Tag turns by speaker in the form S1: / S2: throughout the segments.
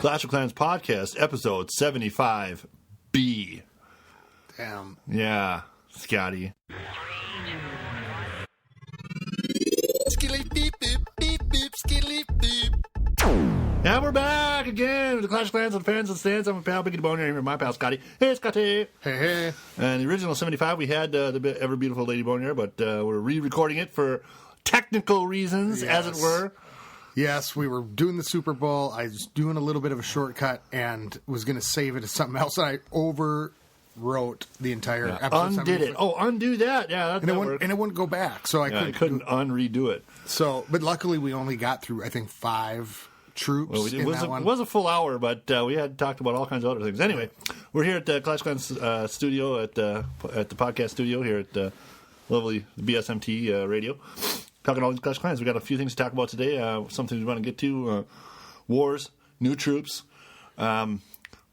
S1: Clash of Clans podcast, episode 75B.
S2: Damn.
S1: Yeah, Scotty. And we're back again with the Clash of Clans and fans and stands. I'm a pal, Biggie the Boner. Here with my pal, Scotty. Hey, Scotty.
S2: Hey.
S1: And the original 75, we had the ever beautiful Lady Boner, but we're re-recording it for technical reasons, as it were.
S2: Yes, we were doing the Super Bowl. I was doing a little bit of a shortcut and was going to save it as something else. And I overwrote the entire episode.
S1: Undid it. Oh, undo that. Yeah, that worked.
S2: And it wouldn't go back. So I
S1: couldn't unredo it.
S2: So, but luckily we only got through, I think, 5 troops.
S1: Well, it was a full hour, but we had talked about all kinds of other things. Anyway, we're here at the Clash Clans studio at the podcast studio here at lovely BSMT radio, talking all these Clash Clans. We got a few things to talk about today. Some things we want to get to: wars, new troops. We're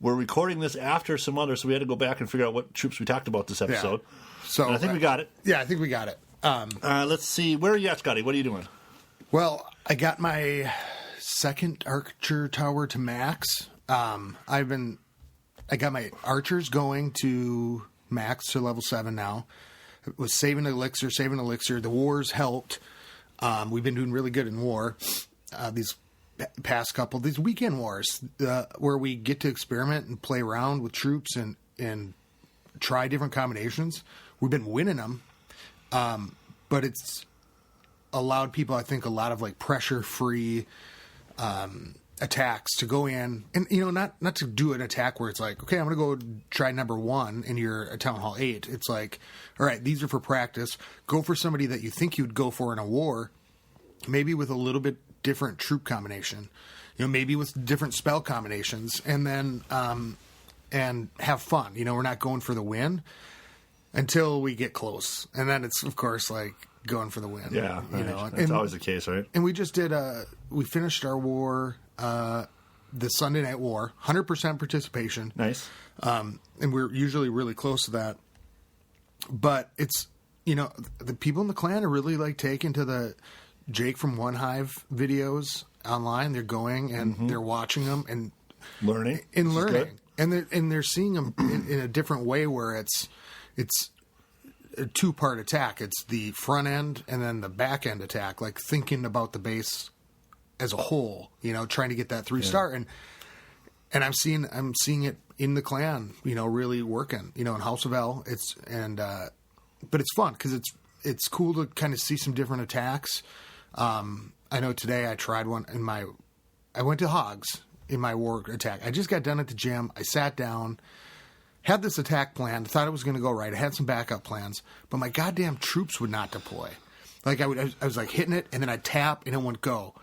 S1: recording this after some others, so we had to go back and figure out what troops we talked about this episode.
S2: Yeah. So
S1: and I think we got it.
S2: Yeah, I think we got it.
S1: Let's see. Where are you at, Scotty? What are you doing?
S2: Well, I got my second archer tower to max. I got my archers going to max to level 7 now. It was saving elixir. The wars helped. We've been doing really good in war. These past couple, these weekend wars, where we get to experiment and play around with troops and try different combinations. We've been winning them. But it's allowed people, I think, a lot of like pressure-free attacks to go in, and not to do an attack where it's like, okay, I'm going to go try number 1 and you're a Town Hall 8. It's like, all right, these are for practice. Go for somebody that you think you'd go for in a war, maybe with a little bit different troop combination, maybe with different spell combinations, and then and have fun. We're not going for the win until we get close, and then it's of course like going for the win.
S1: Yeah, right. That's always the case, right?
S2: And we just did we finished our war, the Sunday Night War, 100% participation.
S1: Nice.
S2: And we're usually really close to that. But it's, the people in the clan are really like taking to the Jake from One Hive videos online. They're going and they're watching them and
S1: learning.
S2: And they're seeing them in a different way where it's a 2-part attack. It's the front end and then the back end attack, like thinking about the base as a whole, trying to get that 3-star. And I'm seeing it in the clan, really working, in House of L. But it's fun because it's cool to kind of see some different attacks. I know today I tried one I went to Hogs in my war attack. I just got done at the gym. I sat down, had this attack plan, thought it was going to go right. I had some backup plans, but my goddamn troops would not deploy. Like I was like hitting it, and then I'd tap, and it wouldn't go.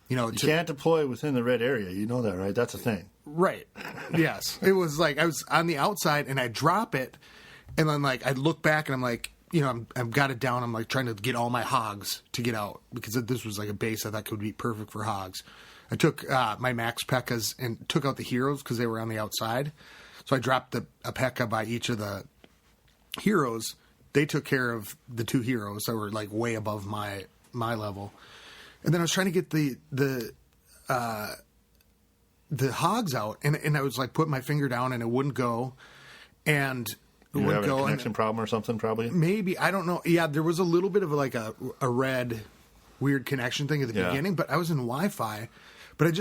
S1: You can't deploy within the red area. You know that, right? That's a thing.
S2: Right. Yes. It was like I was on the outside, and I drop it, and then like I'd look back, and I'm like, I've got it down. I'm like trying to get all my hogs to get out because this was like a base I thought could be perfect for hogs. I took my max P.E.K.K.A.s and took out the heroes because they were on the outside. So I dropped a P.E.K.K.A. by each of the heroes. They took care of the 2 heroes that were like way above my level. And then I was trying to get the hogs out, and I was like putting my finger down, and it wouldn't go. And it
S1: wouldn't go. A connection
S2: and
S1: problem or something, probably.
S2: Maybe, I don't know. Yeah, there was a little bit of like a red weird connection thing at the beginning, but I was in Wi-Fi. But I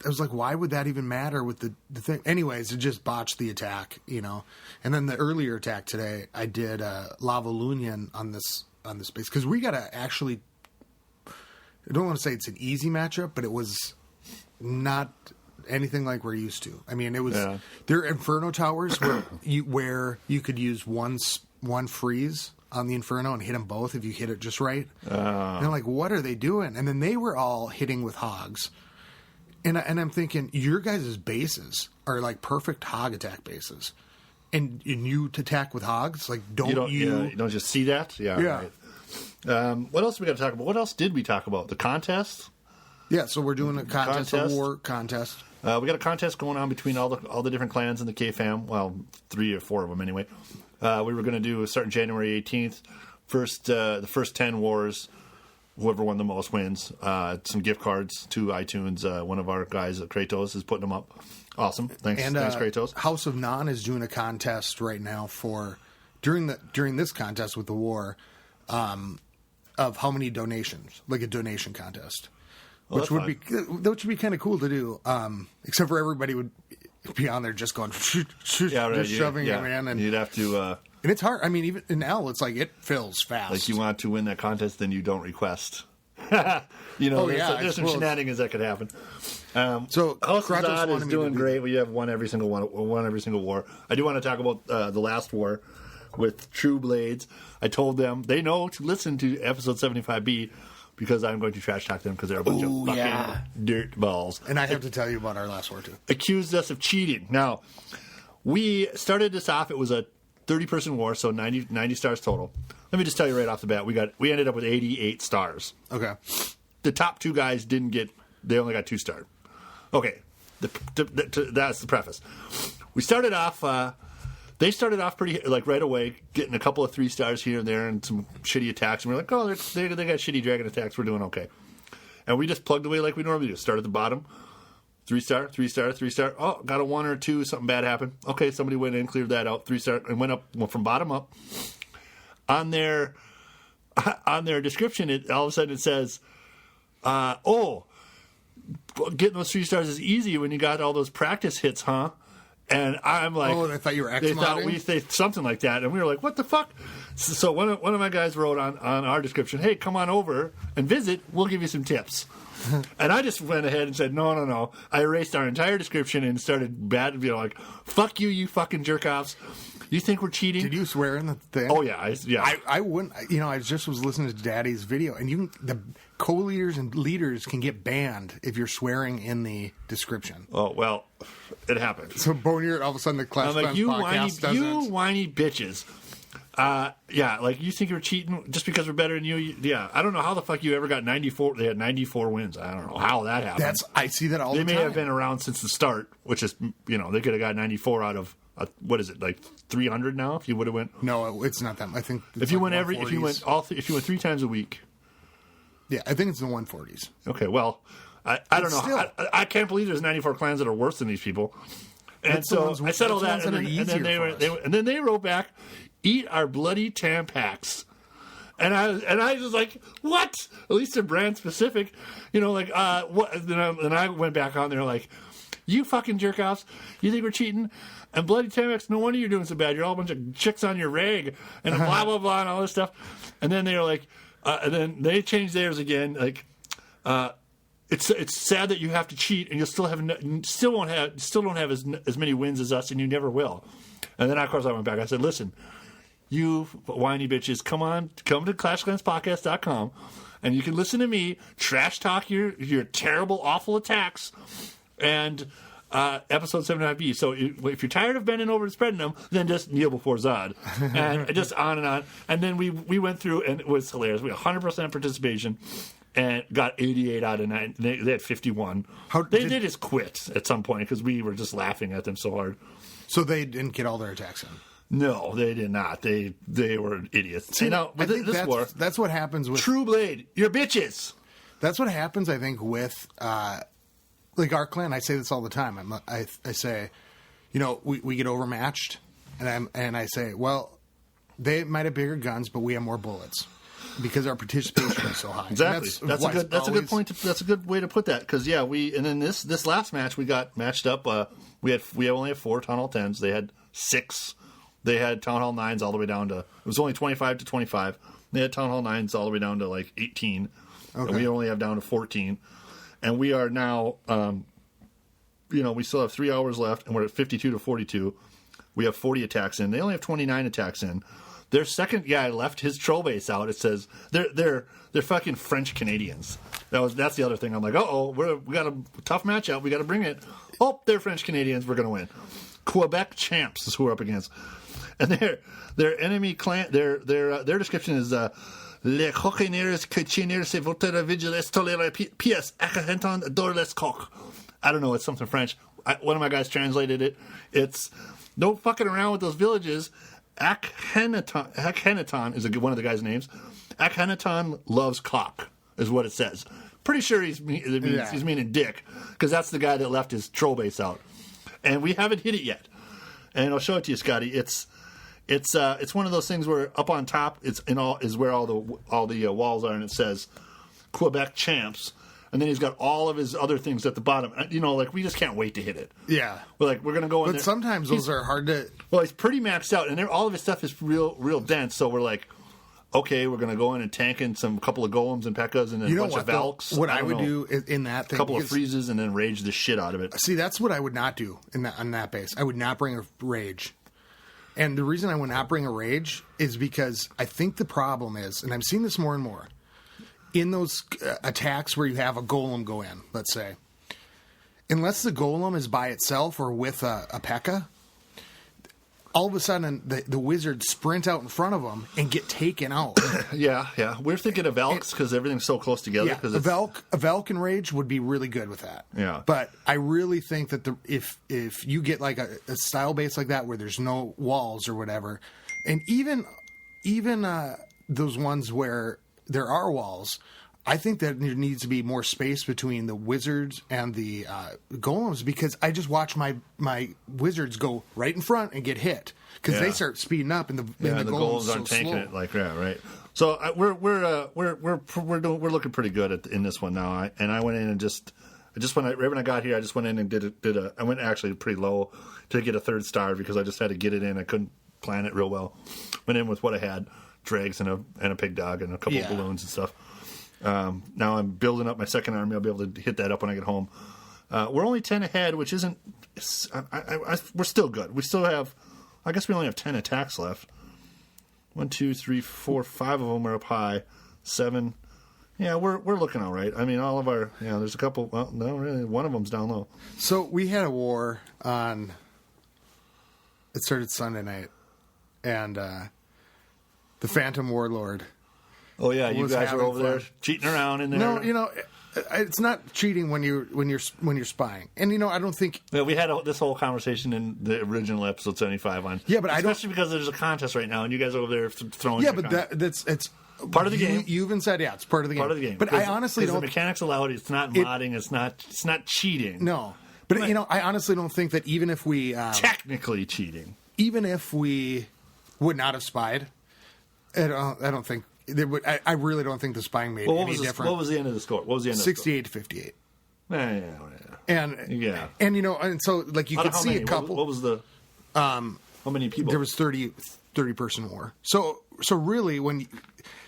S2: was like, why would that even matter with the thing? Anyways, it just botched the attack, And then the earlier attack today, I did Lava Lunion on this base because we got to actually. I don't want to say it's an easy matchup, but it was not anything like we're used to. I mean, it was there are Inferno towers where you could use one freeze on the Inferno and hit them both if you hit it just right. And I'm like, what are they doing? And then they were all hitting with hogs. And I'm thinking, your guys' bases are like perfect hog attack bases. And you to attack with hogs? Like,
S1: you don't just see that? Yeah. Right. What else we got to talk about? What else did we talk about? The contest?
S2: Yeah, so we're doing a war contest.
S1: We got a contest going on between all the different clans in the K-Fam. Well, 3 or 4 of them anyway. We were going to do starting January 18th. The first 10 wars whoever won the most wins. Some gift cards to iTunes. One of our guys, Kratos, is putting them up. Awesome. Thanks, Kratos.
S2: House of Non is doing a contest right now for during this contest with the war of how many donations, like a donation contest, which would be kind of cool to do. Except for everybody would be on there just going, shoving them in, and
S1: you'd have to.
S2: And it's hard. I mean, even now, it's like it fills fast.
S1: Like you want to win that contest, then you don't request. There's some shenanigans that could happen. So House of Zod is doing great. We have won every single war. I do want to talk about the last war with True Blades. I told them they know to listen to episode 75B because I'm going to trash talk them because they're a bunch of fucking dirt balls.
S2: And I have to tell you about our last war too.
S1: Accused us of cheating. Now, we started this off. It was a 30-person war, so 90 stars total. Let me just tell you right off the bat, we ended up with 88 stars.
S2: Okay.
S1: The top two guys they only got 2 stars. Okay, that's the preface. We started off, they started off pretty, like right away, getting a couple of 3 stars here and there and some shitty attacks. And we're like, oh, they got shitty dragon attacks, we're doing okay. And we just plugged away like we normally do. Start at the bottom, 3 star, 3 star, 3 star. Oh, got a 1 or 2, something bad happened. Okay, somebody went in, cleared that out, 3 star, and went from bottom up. On their description, all of a sudden it says, getting those 3 stars is easy when you got all those practice hits, huh? And I'm like,
S2: I thought you were X-modding?
S1: They something like that, and we were like, what the fuck? So one of my guys wrote on our description, hey, come on over and visit. We'll give you some tips. And I just went ahead and said, no. I erased our entire description and started like, fuck you, you fucking jerk-offs. You think we're cheating?
S2: Did you swear in the thing?
S1: Oh, yeah.
S2: I wouldn't. I just was listening to Daddy's video, and the co-leaders and leaders can get banned if you're swearing in the description.
S1: Oh, well, it happened.
S2: So Boneyard, all of a sudden, the Clash Clans podcast doesn't.
S1: You whiny bitches. Like you think you're cheating just because we're better than you? Yeah, I don't know how the fuck you ever got 94. They had 94 wins. I don't know how that happened.
S2: I see that all the time.
S1: They may have been around since the start, which is, they could have got 94 out of what is it, like 300 now? If you would have went,
S2: no, it's not that. I think
S1: if you went 3 times a week,
S2: yeah, I think it's in the 140s.
S1: Okay, well, I don't know.
S2: Still,
S1: I can't believe there's 94 clans that are worse than these people. And so I said all that, and then they wrote back, "Eat our bloody Tampax." And I was like, what? At least they're brand specific, what? And I went back on there like, you fucking jerk offs, you think we're cheating? And bloody Tampax, no wonder you're doing so bad. You're all a bunch of chicks on your rag and blah blah blah and all this stuff. And then they were like, and then they changed theirs again. Like, it's sad that you have to cheat and you still don't have as many wins as us, and you never will. And then of course I went back. I said, listen, you whiny bitches, come to ClashClansPodcast.com, and you can listen to me trash talk your terrible, awful attacks and episode 75B. So if you're tired of bending over and spreading them, then just kneel before Zod. And just on and on. And then we went through, and it was hilarious. We had 100% participation and got 88 out of 9. They had 51. They just quit at some point because we were just laughing at them so hard.
S2: So they didn't get all their attacks in?
S1: No, they did not. They were idiots.
S2: See, that's what happens with
S1: True Blade. You're bitches.
S2: That's what happens, I think, with like our clan. I say this all the time. I say, we get overmatched, and I say, well, they might have bigger guns, but we have more bullets because our participation is so high.
S1: Exactly. That's a good point. That's a good way to put that. Because and then this last match we got matched up. We only have 4 Town Hall 10s. They had 6. They had Town Hall 9s all the way down to, it was only 25 to 25. They had Town Hall 9s all the way down to like 18. Okay. And we only have down to 14. And we are now, we still have 3 hours left, and we're at 52 to 42. We have 40 attacks in. They only have 29 attacks in. Their second guy left his troll base out. It says they're fucking French Canadians. That's the other thing. I'm like, we got a tough matchup. We got to bring it. Oh, they're French Canadians. We're gonna win. Quebec champs is who we're up against, and their enemy clan. Their description is les coquiniers cochiniers c'est votre vigilance toléré pièce accahenton adore les coq. I don't know. It's something French. One of my guys translated it. It's don't fucking around with those villages. Akhenaton is one of the guys' names. Akhenaton loves cock. is what it says. Pretty sure he's meaning Dick, because that's the guy that left his troll base out, and we haven't hit it yet. And I'll show it to you, Scotty. It's one of those things where up on top is where all the walls are, and it says Quebec Champs. And then he's got all of his other things at the bottom. Like, we just can't wait to hit it.
S2: Yeah.
S1: We're going to go in there.
S2: But sometimes those are hard to...
S1: Well, he's pretty maxed out, and all of his stuff is real dense, so we're like, okay, we're going to go in and tank in a couple of golems and Pekkas and then a bunch of Valks.
S2: What I would do in that thing...
S1: A couple of freezes and then rage the shit out of it.
S2: See, that's what I would not do on that base. I would not bring a rage. And the reason I would not bring a rage is because I think the problem is, and I'm seeing this more and more, in those attacks where you have a golem go in, let's say, unless the golem is by itself or with a P.E.K.K.A., all of a sudden the wizards sprint out in front of them and get taken out.
S1: Yeah. We're thinking of Valks because everything's so close together.
S2: Yeah, a Valk and Rage would be really good with that.
S1: Yeah.
S2: But I really think that if you get like a style base like that where there's no walls or whatever, and even those ones where there are walls, I think that there needs to be more space between the wizards and the golems, because I just watch my wizards go right in front and get hit because they start speeding up and the golems
S1: aren't
S2: so
S1: tanking
S2: slow.
S1: it like that, right? So we're looking pretty good in this one now. I went in and right when I got here, I just went in and I went actually pretty low to get a 3rd star because I just had to get it in. I couldn't plan it real well. Went in with what I had. Dregs and a pig dog and a couple of balloons and stuff. Now I'm building up my second army. I'll be able to hit that up when I get home. We're only 10 ahead, which isn't... we're still good. We still have... I guess we only have 10 attacks left. 1, 2, 3, 4, 5 of them are up high. 7... Yeah, we're looking all right. I mean, all of our... Yeah, there's a couple... Well, no, really, one of them's down low.
S2: So we had a war on... It started Sunday night. And... the Phantom Warlord.
S1: Oh yeah, you guys are over there cheating around in there.
S2: No, it's not cheating when you're spying. And I don't think.
S1: Yeah, we had this whole conversation in the original episode 75 on.
S2: Yeah, but
S1: especially because there's a contest right now, and you guys are over there throwing.
S2: Yeah, but it's
S1: part of the game.
S2: You even said it's part of the game.
S1: Part of the game.
S2: But I honestly don't.
S1: The mechanics allow it. It's not modding. It's not cheating.
S2: No, but I honestly don't think that even if we
S1: technically cheating,
S2: even if we would not have spied. I don't think there would. I really don't think the spying made any difference.
S1: What was the end of the score? What was the end of the score?
S2: 68 to 58.
S1: Yeah.
S2: And so like you could see a couple.
S1: What was the? How many people?
S2: There was 30 person war. So really,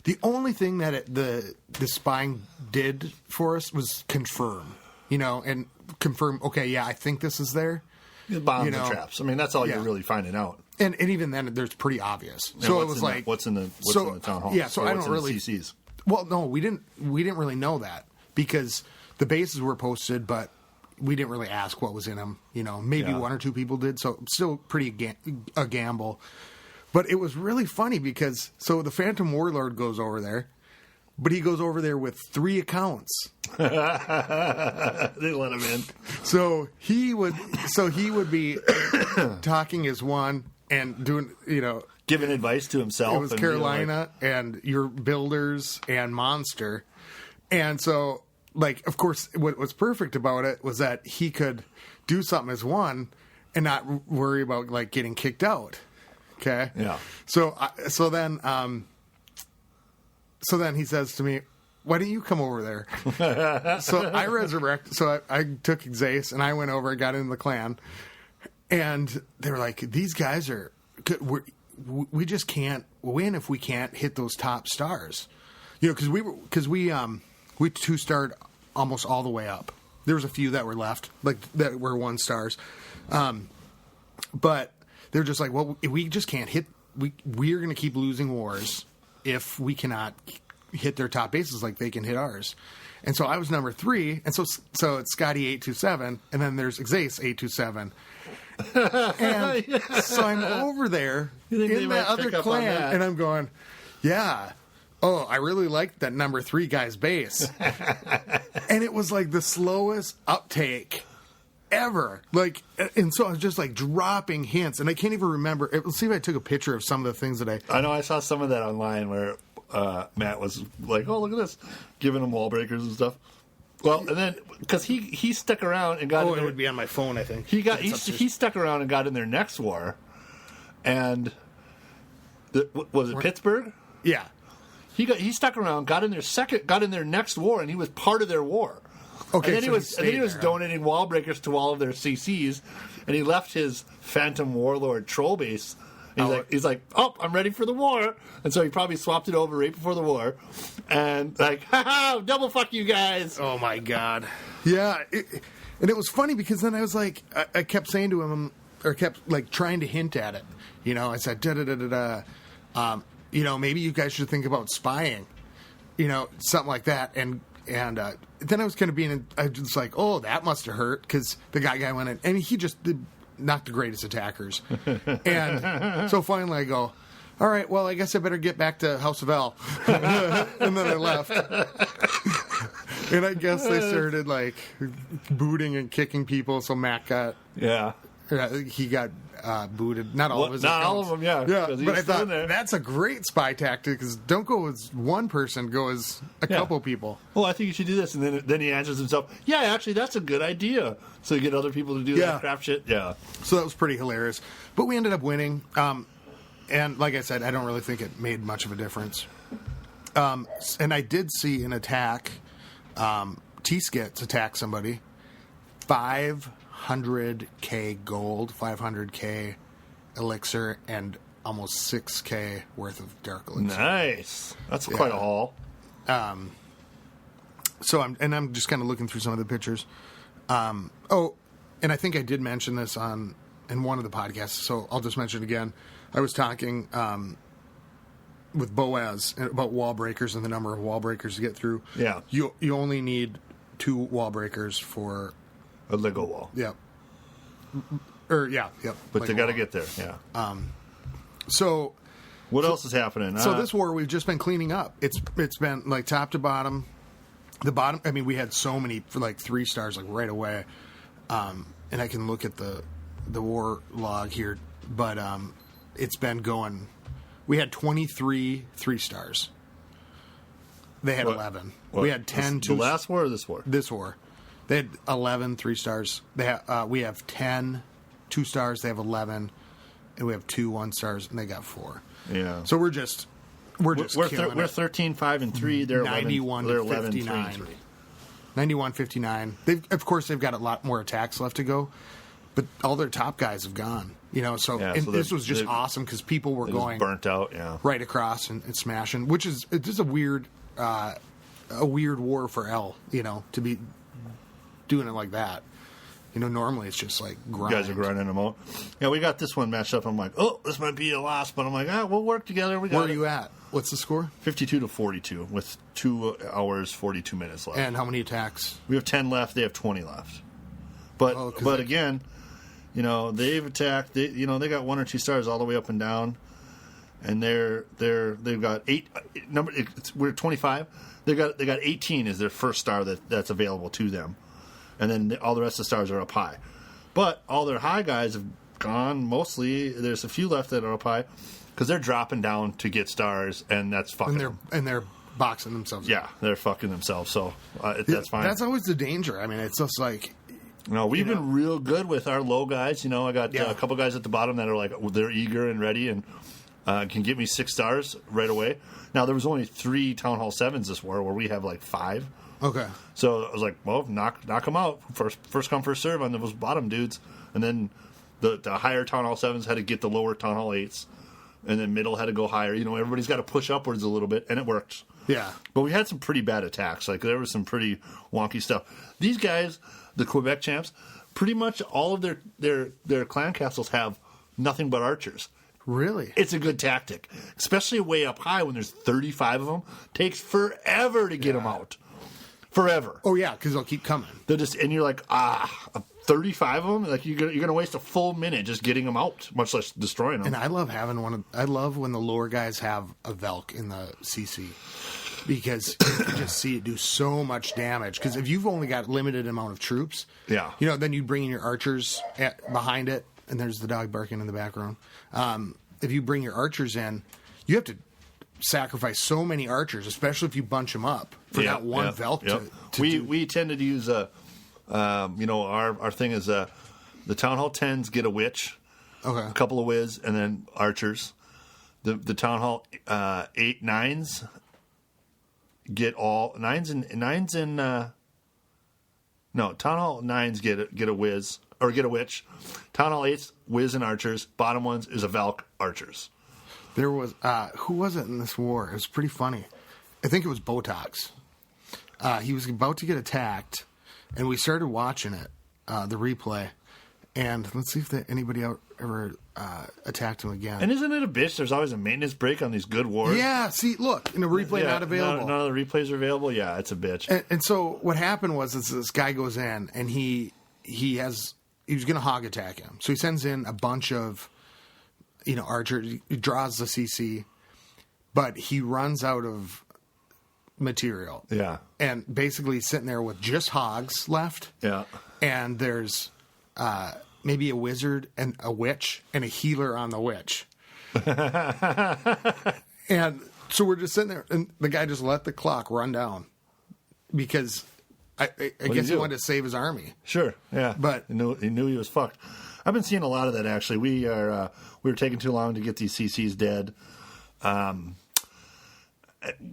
S2: the only thing that the spying did for us was confirm, and confirm. Okay, yeah, I think this is there.
S1: Bombs and traps. I mean, that's all you're really finding out.
S2: And even then, there's pretty obvious. So it was like
S1: what's in the town hall?
S2: Yeah, so I don't really.
S1: CCs?
S2: Well, no, we didn't really know that because the bases were posted, but we didn't really ask what was in them. Maybe 1 or 2 people did, so still pretty a gamble. But it was really funny because the Phantom Warlord goes over there, but he goes over there with 3 accounts.
S1: They let him in.
S2: So he would be talking as one and doing,
S1: giving advice to himself.
S2: It was Carolina and your builders and Monster. And so, of course, what was perfect about it was that he could do something as one and not worry about, getting kicked out. Okay?
S1: Yeah.
S2: So then he says to me, why don't you come over there? So I resurrected. So I took Xace and I went over and got into the clan. And they were like, these guys are good. We just can't win if we can't hit those top stars. Because we 2-starred almost all the way up. There was a few that were left, that were 1 stars. But they're just like, well, we just can't hit. We're going to keep losing wars if we cannot hit their top bases like they can hit ours. And so I was number 3, and so it's Scotty 827, and then there's Xace 827. And so I'm over there in the other clan, and I'm going, yeah. Oh, I really liked that number 3 guy's base. And it was the slowest uptake ever. And so I was just dropping hints, and I can't even remember. Let's see if I took a picture of some of the things that
S1: I know I saw some of that online where Matt was like, "Oh, look at this," giving him wall breakers and stuff. Well, and then because he stuck around and got,
S2: Oh, it would be on my phone, I think.
S1: he stuck around and got in their next war, and was it Pittsburgh?
S2: Yeah.
S1: He stuck around, got in their next war, and he was part of their war.
S2: Okay,
S1: and then he was donating wall breakers to all of their CCs, and he left his Phantom Warlord troll base. And he's like, oh, I'm ready for the war, and so he probably swapped it over right before the war, and like, ha, double fuck you guys.
S2: Oh my god. Yeah, and it was funny because then I was like, I kept saying to him, or kept like trying to hint at it. You know, I said, you know, maybe you guys should think about spying. You know, something like that, and then I was kind of I was like, oh, that must have hurt because the guy went in, and he just did not the greatest attackers. And so finally I go, all right, well, I guess I better get back to House of L. And then I left. And I guess they started like booting and kicking people, so Matt got he got booted. Not all of his accounts.
S1: All of them, yeah.
S2: But I thought that's a great spy tactic because don't go as one person, go as a couple people.
S1: Well, I think you should do this. And then he answers himself, yeah, actually, that's a good idea. So you get other people to do that crap shit. Yeah.
S2: So that was pretty hilarious. But we ended up winning. And like I said, I don't really think it made much of a difference. And I did see an attack. T-Skits attack somebody. 500K gold, 500K elixir, and almost 6K worth of dark elixir.
S1: Nice. That's quite a haul.
S2: So I'm just kind of looking through some of the pictures. And I think I did mention this in one of the podcasts, so I'll just mention it again. I was talking with Boaz about wall breakers and the number of wall breakers to get through.
S1: Yeah.
S2: You only need 2 wall breakers for
S1: a Lego wall.
S2: Yep. Yep.
S1: But they got to get there. Yeah.
S2: So
S1: what else is happening?
S2: So this war we've just been cleaning up. It's been like top to bottom. The bottom. I mean, we had so many for like 3 stars like right away. And I can look at the war log here, but it's been going. We had 23 3 stars. They had 11. We had 10.
S1: The last war or this war?
S2: This war. They had 11 3 stars. We have 10 2 stars. They have 11, and we have 2 1 stars, and they got 4.
S1: Yeah.
S2: So we're
S1: 13 5 and 3. They're
S2: 91
S1: 11,
S2: to 59.
S1: 3 and 3.
S2: 91 59. Of course they've got a lot more attacks left to go, but all their top guys have gone. You know, so this was just awesome because people were going
S1: burnt out,
S2: right across and smashing, which is just a weird war for L. You know, to be doing it like that. You know, normally it's just like grind.
S1: You guys are grinding them out. Yeah, we got this one matched up. I'm like, oh, this might be a loss, but I'm like, we'll work together. Where
S2: are you at? What's the score?
S1: 52 to 42 with 2 hours 42 minutes left.
S2: And how many attacks?
S1: We have 10 left. They have 20 left. But again, you know, they've attacked. They got 1 or 2 stars all the way up and down, and they've got 8 number. We're 25. They got 18 is their first star that's available to them, and then all the rest of the stars are up high. But all their high guys have gone. Mostly, there's a few left that are up high because they're dropping down to get stars, and that's fucking.
S2: And they're boxing themselves.
S1: Yeah, they're fucking themselves. So that's fine.
S2: That's always the danger. I mean, it's just like.
S1: No, we've been real good with our low guys. You know, I got a couple guys at the bottom that are like, they're eager and ready and can give me 6 stars right away. Now, there was only 3 Town Hall 7s this war where we have like 5.
S2: Okay.
S1: So I was like, well, knock them out. First come, first serve on those bottom dudes. And then the higher Town Hall 7s had to get the lower Town Hall 8s. And then middle had to go higher. You know, everybody's got to push upwards a little bit, and it worked.
S2: Yeah.
S1: But we had some pretty bad attacks. Like, there was some pretty wonky stuff. These guys, the Quebec champs, pretty much all of their clan castles have nothing but archers.
S2: Really?
S1: It's a good tactic. Especially way up high when there's 35 of them. Takes forever to get them out. Forever.
S2: Oh, yeah, because they'll keep coming.
S1: And you're like, 35 of them? Like, you're going to waste a full minute just getting them out, much less destroying them.
S2: And I love I love when the lower guys have a Velk in the CC. Because you can just see it do so much damage. Because if you've only got limited amount of troops, then you bring in your archers behind it, and there's the dog barking in the background. If you bring your archers in, you have to sacrifice so many archers, especially if you bunch them up for that one Velk.
S1: We tended to use our thing is the Town Hall 10s get a witch, a couple of whiz, and then archers. The Town Hall 8 9s get all nines and Town Hall 9s get a whiz or get a witch. Town Hall 8s whiz and archers. Bottom ones is a Velk archers.
S2: There was who was it in this war? It was pretty funny. I think it was Botox. He was about to get attacked, and we started watching it, the replay. And let's see if anybody ever attacked him again.
S1: And isn't it a bitch? There's always a maintenance break on these good wars.
S2: Yeah, see, look, in a replay not available.
S1: None of the replays are available. Yeah, it's a bitch.
S2: And so what happened was this guy goes in, and he was going to hog attack him. So he sends in a bunch of archers. He draws the CC, but he runs out of material.
S1: Yeah.
S2: And basically he's sitting there with just hogs left.
S1: Yeah.
S2: And there's maybe a wizard and a witch and a healer on the witch. And so we're just sitting there, and the guy just let the clock run down because I guess he wanted to save his army.
S1: Sure, yeah.
S2: But
S1: he knew he was fucked. I've been seeing a lot of that, actually. We were taking too long to get these CCs dead.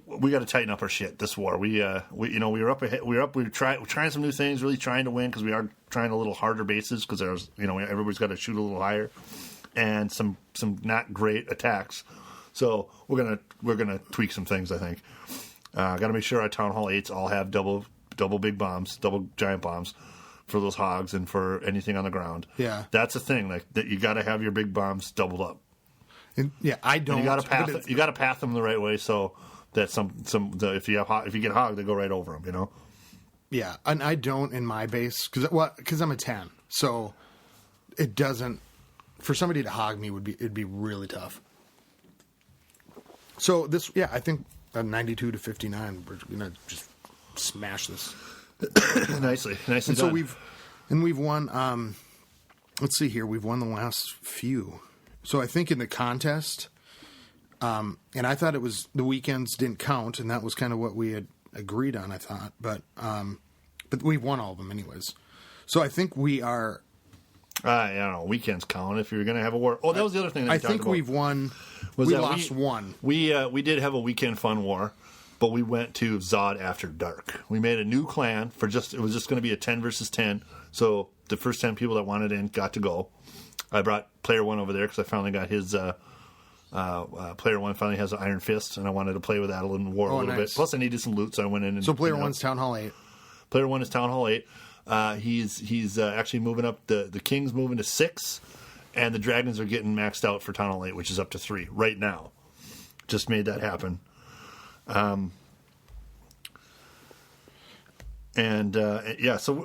S1: We got to tighten up our shit this war. We were up ahead. We were trying some new things, really trying to win because we are trying a little harder bases because there's everybody's got to shoot a little higher, and some not great attacks. So we're gonna tweak some things. I think. Got to make sure our Town Hall 8s all have double big bombs, double giant bombs for those hogs and for anything on the ground.
S2: Yeah,
S1: that's a thing. Like that, you got to have your big bombs doubled up.
S2: And, I don't.
S1: And you got to path them the right way so that if you get hog, they go right over them.
S2: Yeah, and I don't in my base because I'm a 10, so it doesn't. For somebody to hog me it'd be really tough. So this, I think 92 to 59, we're gonna just smash this
S1: nicely
S2: and
S1: done.
S2: So we've won. Let's see here, we've won the last few. So I think in the contest, and I thought it was the weekends didn't count, and that was kind of what we had agreed on. I thought, but we've won all of them anyways. So I think we are.
S1: I don't know. Weekends count if you're going to have a war. Oh, that was the other thing that
S2: I think we've won. We lost one.
S1: We did have a weekend fun war, but we went to Zod after dark. We made a new clan it was just going to be a 10 versus 10. So the first 10 people that wanted in got to go. I brought player one over there because I finally got his. Player one finally has an Iron Fist, and I wanted to play with that a little bit. Plus, I needed some loot, so I went in.
S2: So player one's Town Hall 8.
S1: Player one is Town Hall 8. He's actually moving up. The King's moving to 6, and the Dragons are getting maxed out for Town Hall 8, which is up to 3 right now. Just made that happen. So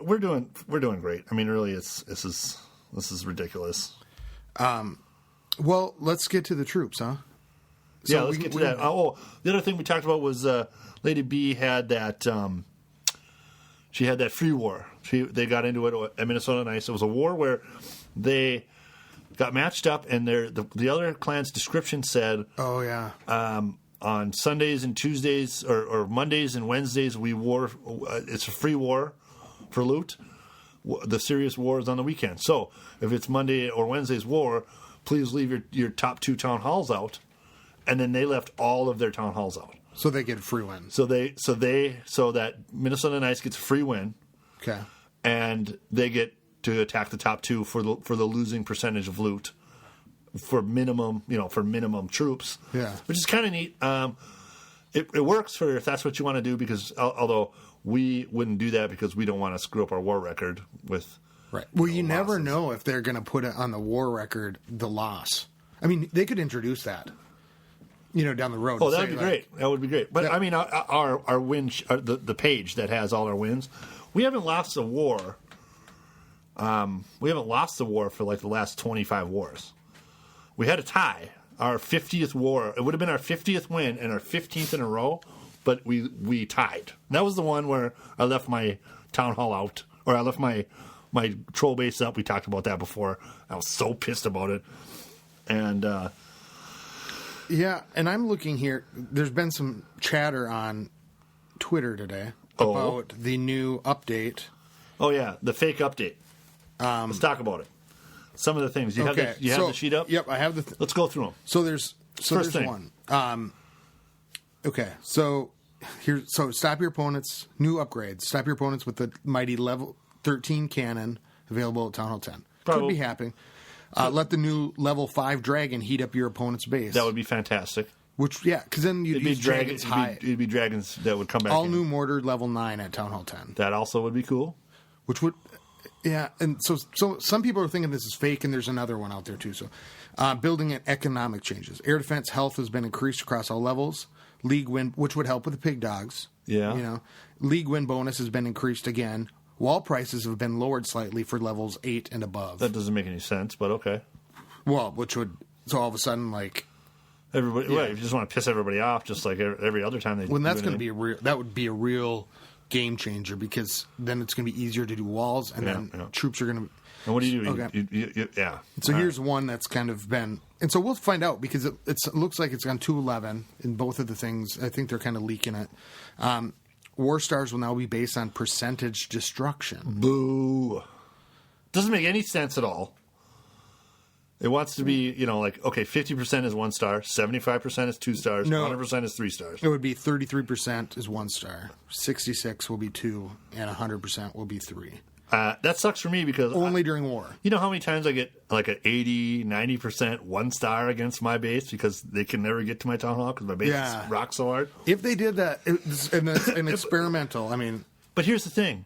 S1: we're doing great. I mean, really, this is ridiculous.
S2: Well, let's get to the troops, huh?
S1: So let's get to that. Oh, the other thing we talked about was Lady B had that. She had that free war. They got into it at Minnesota Nice. It was a war where they got matched up, and the other clan's description said,
S2: "Oh yeah,
S1: on Sundays and Tuesdays or Mondays and Wednesdays we war. It's a free war for loot. The serious war is on the weekend. So if it's Monday or Wednesday's war, please leave your top 2 town halls out." And then they left all of their town halls out.
S2: So they get a free win.
S1: So that Minnesota Nice gets a free win.
S2: Okay.
S1: And they get to attack the top 2 for the losing percentage of loot for minimum troops.
S2: Yeah.
S1: Which is kind of neat. It works for if that's what you want to do, because although we wouldn't do that because we don't want to screw up our war record with.
S2: Right. Well, you never know if they're going to put it on the war record, the loss. I mean, they could introduce that. Down the road.
S1: Oh, that would be great. That would be great. But, I mean, our win, the page that has all our wins, we haven't lost a war. We haven't lost the war for like the last 25 wars. We had a tie. Our 50th war. It would have been our 50th win and our 15th in a row, but we tied. And that was the one where I left my town hall out, or I left my troll base up. We talked about that before. I was so pissed about it. And
S2: Yeah, and I'm looking here. There's been some chatter on Twitter today about the new update.
S1: Oh, yeah, the fake update. Let's talk about it. Some of the things. You have the sheet up?
S2: Yep, I have the...
S1: Let's go through them.
S2: So there's
S1: thing.
S2: one. Okay, so stop your opponents. New upgrades. Stop your opponents with the mighty level 13 cannon available at Town Hall 10. Could be happening. Let the new level 5 dragon heat up your opponent's base.
S1: That would be fantastic.
S2: Which, yeah, because then you'd use dragons high.
S1: It'd be dragons that would come back.
S2: All new mortar level 9 at Town Hall 10.
S1: That also would be cool.
S2: Which would, yeah, and so some people are thinking this is fake, and there's another one out there too. So, building and economic changes. Air defense health has been increased across all levels. League win, which would help with the pig dogs.
S1: Yeah.
S2: League win bonus has been increased again. Wall prices have been lowered slightly for levels 8 and above.
S1: That doesn't make any sense, but okay.
S2: Well, which would, so all of a sudden, like...
S1: Everybody, right, if you just want to piss everybody off, just like every other time they do
S2: that's going to be that would be a real game changer, because then it's going to be easier to do walls, and then troops are going to...
S1: And what do you do?
S2: Okay.
S1: Yeah.
S2: So here's one that's kind of been... And so we'll find out, because it looks like it's on 211 in both of the things. I think they're kind of leaking it. War Stars will now be based on percentage destruction.
S1: Boo. Doesn't make any sense at all. It wants to be, like, okay, 50% is 1 star, 75% is 2 stars, 100% is 3 stars.
S2: It would be 33% is 1 star, 66 will be 2, and 100% will be 3.
S1: That sucks for me because...
S2: Only during war.
S1: You know how many times I get like an 80, 90% 1 star against my base because they can never get to my town hall because my base is rock so hard?
S2: If they did that, and it's an experimental, I mean...
S1: But here's the thing.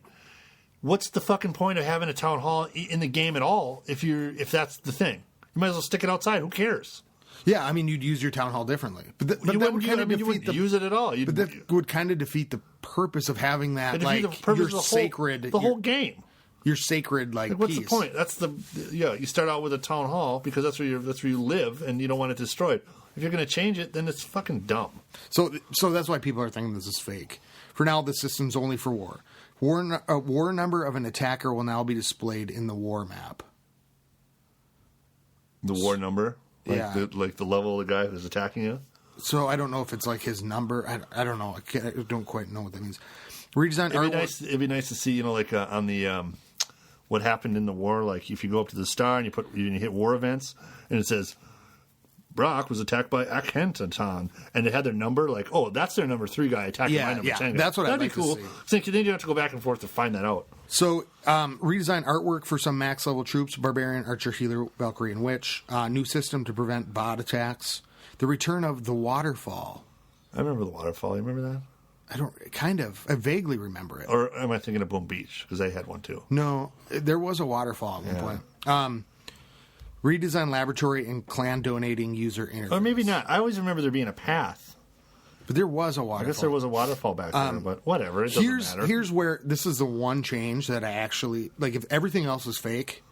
S1: What's the fucking point of having a town hall in the game at all if that's the thing? You might as well stick it outside. Who cares?
S2: Yeah, I mean, you'd use your town hall differently. But that would kind of defeat the...
S1: use it at all.
S2: But that would kind of defeat the purpose of having that, like, your sacred...
S1: The whole game.
S2: Your sacred, like
S1: what's
S2: piece.
S1: the point? That's you start out with a town hall because that's where you live and you don't want it destroyed. If you're going to change it, then it's fucking dumb.
S2: So that's why people are thinking this is fake. For now, the system's only for war. War number of an attacker will now be displayed in the war map.
S1: The war number?
S2: Yeah.
S1: Like the level of the guy who's attacking you?
S2: So I don't know if it's like his number. I don't know. I don't quite know what that means. Redesign artwork.
S1: It'd be nice to see, like on the what happened in the war. Like if you go up to the star and you hit war events, and it says Brock was attacked by Akhenaton, and it had their number. Like, oh, that's their number 3 guy attacking my number 10 guy.
S2: That's what I'd like
S1: cool.
S2: to see.
S1: So then you don't have to go back and forth to find that out.
S2: So redesign artwork for some max level troops: Barbarian, Archer, Healer, Valkyrie, and Witch. New system to prevent bot attacks. The return of the waterfall.
S1: I remember the waterfall. You remember that?
S2: I vaguely remember it.
S1: Or am I thinking of Boom Beach? Because they had one too.
S2: No, there was a waterfall at one point. Redesign laboratory and clan donating user interface.
S1: Or maybe not. I always remember there being a path.
S2: But there was a waterfall.
S1: I guess there was a waterfall back there, but whatever. It doesn't matter.
S2: Here's where this is the one change that I actually like. If everything else is fake,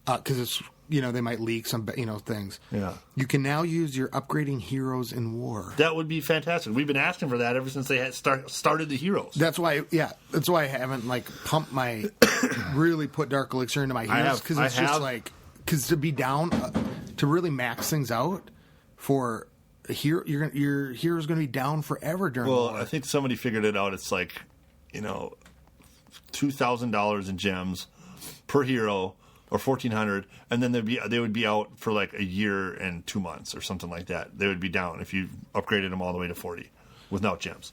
S2: because it's they might leak some things.
S1: Yeah,
S2: you can now use your upgrading heroes in war.
S1: That would be fantastic. We've been asking for that ever since they had started the heroes.
S2: That's why. Yeah, that's why I haven't pumped my really put Dark Elixir into my heroes, because it's just like because to be down to really max things out for. Your hero's going to be down forever during the war.
S1: Well, I think somebody figured it out. It's like, $2,000 in gems per hero, or 1,400, and then they would be out for like a year and 2 months or something like that. They would be down if you upgraded them all the way to 40 without gems,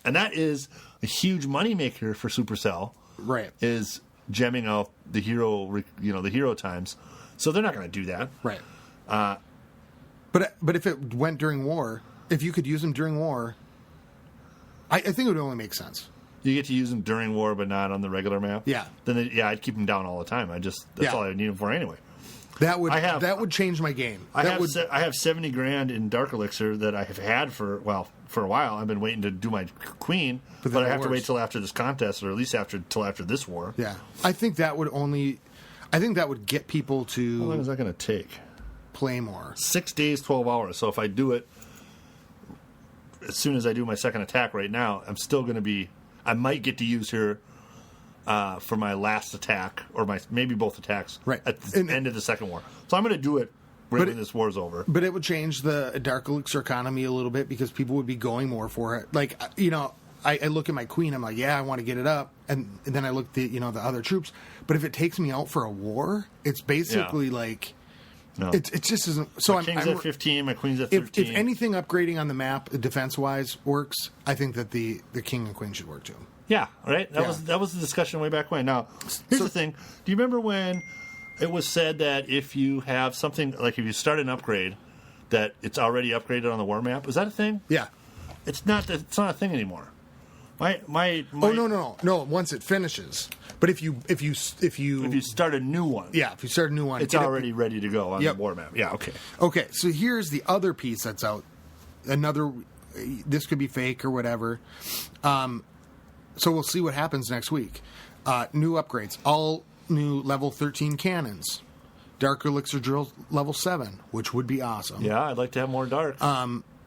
S1: and that is a huge moneymaker for Supercell.
S2: Right,
S1: is gemming out the hero, the hero times. So they're not going to do that.
S2: Right. But if it went during war, if you could use them during war, I think it would only make sense.
S1: You get to use them during war, but not on the regular map.
S2: Yeah.
S1: Then I'd keep them down all the time. That's all I need them for anyway.
S2: That would change my game. I have
S1: $70,000 in Dark Elixir that I have had for a while. I've been waiting to do my queen, but I have to wait till after this contest, or at least till after this war.
S2: Yeah. I think that would get people to.
S1: How long is that going to take?
S2: Play more.
S1: 6 days, 12 hours. So if I do it as soon as I do my second attack right now, I'm still going to be. I might get to use her for my last attack, or maybe both attacks,
S2: right
S1: at the end of the second war. So I'm going to do it right when this war's over.
S2: But it would change the Dark Elixir economy a little bit because people would be going more for it. Like, I look at my queen, I'm like, yeah, I want to get it up. And then I look at, the other troops. But if it takes me out for a war, it's basically like...
S1: No.
S2: It just isn't... So
S1: my king's at 15, my queen's at 13.
S2: If anything upgrading on the map, defense-wise, works, I think that the king and queen should work too.
S1: Yeah, right? That was the discussion way back when. Now, here's the thing. Do you remember when it was said that if you have something, like if you start an upgrade, that it's already upgraded on the war map? Is that a thing?
S2: Yeah.
S1: It's not a thing anymore. My
S2: Oh, no. Once it finishes. But if you
S1: start a new one.
S2: Yeah, if you start a new one.
S1: It's already ready to go on the war map. Yeah, okay.
S2: Okay, so here's the other piece that's out. This could be fake or whatever. So we'll see what happens next week. New upgrades. All new level 13 cannons. Dark Elixir drill level 7, which would be awesome.
S1: Yeah, I'd like to have more dark.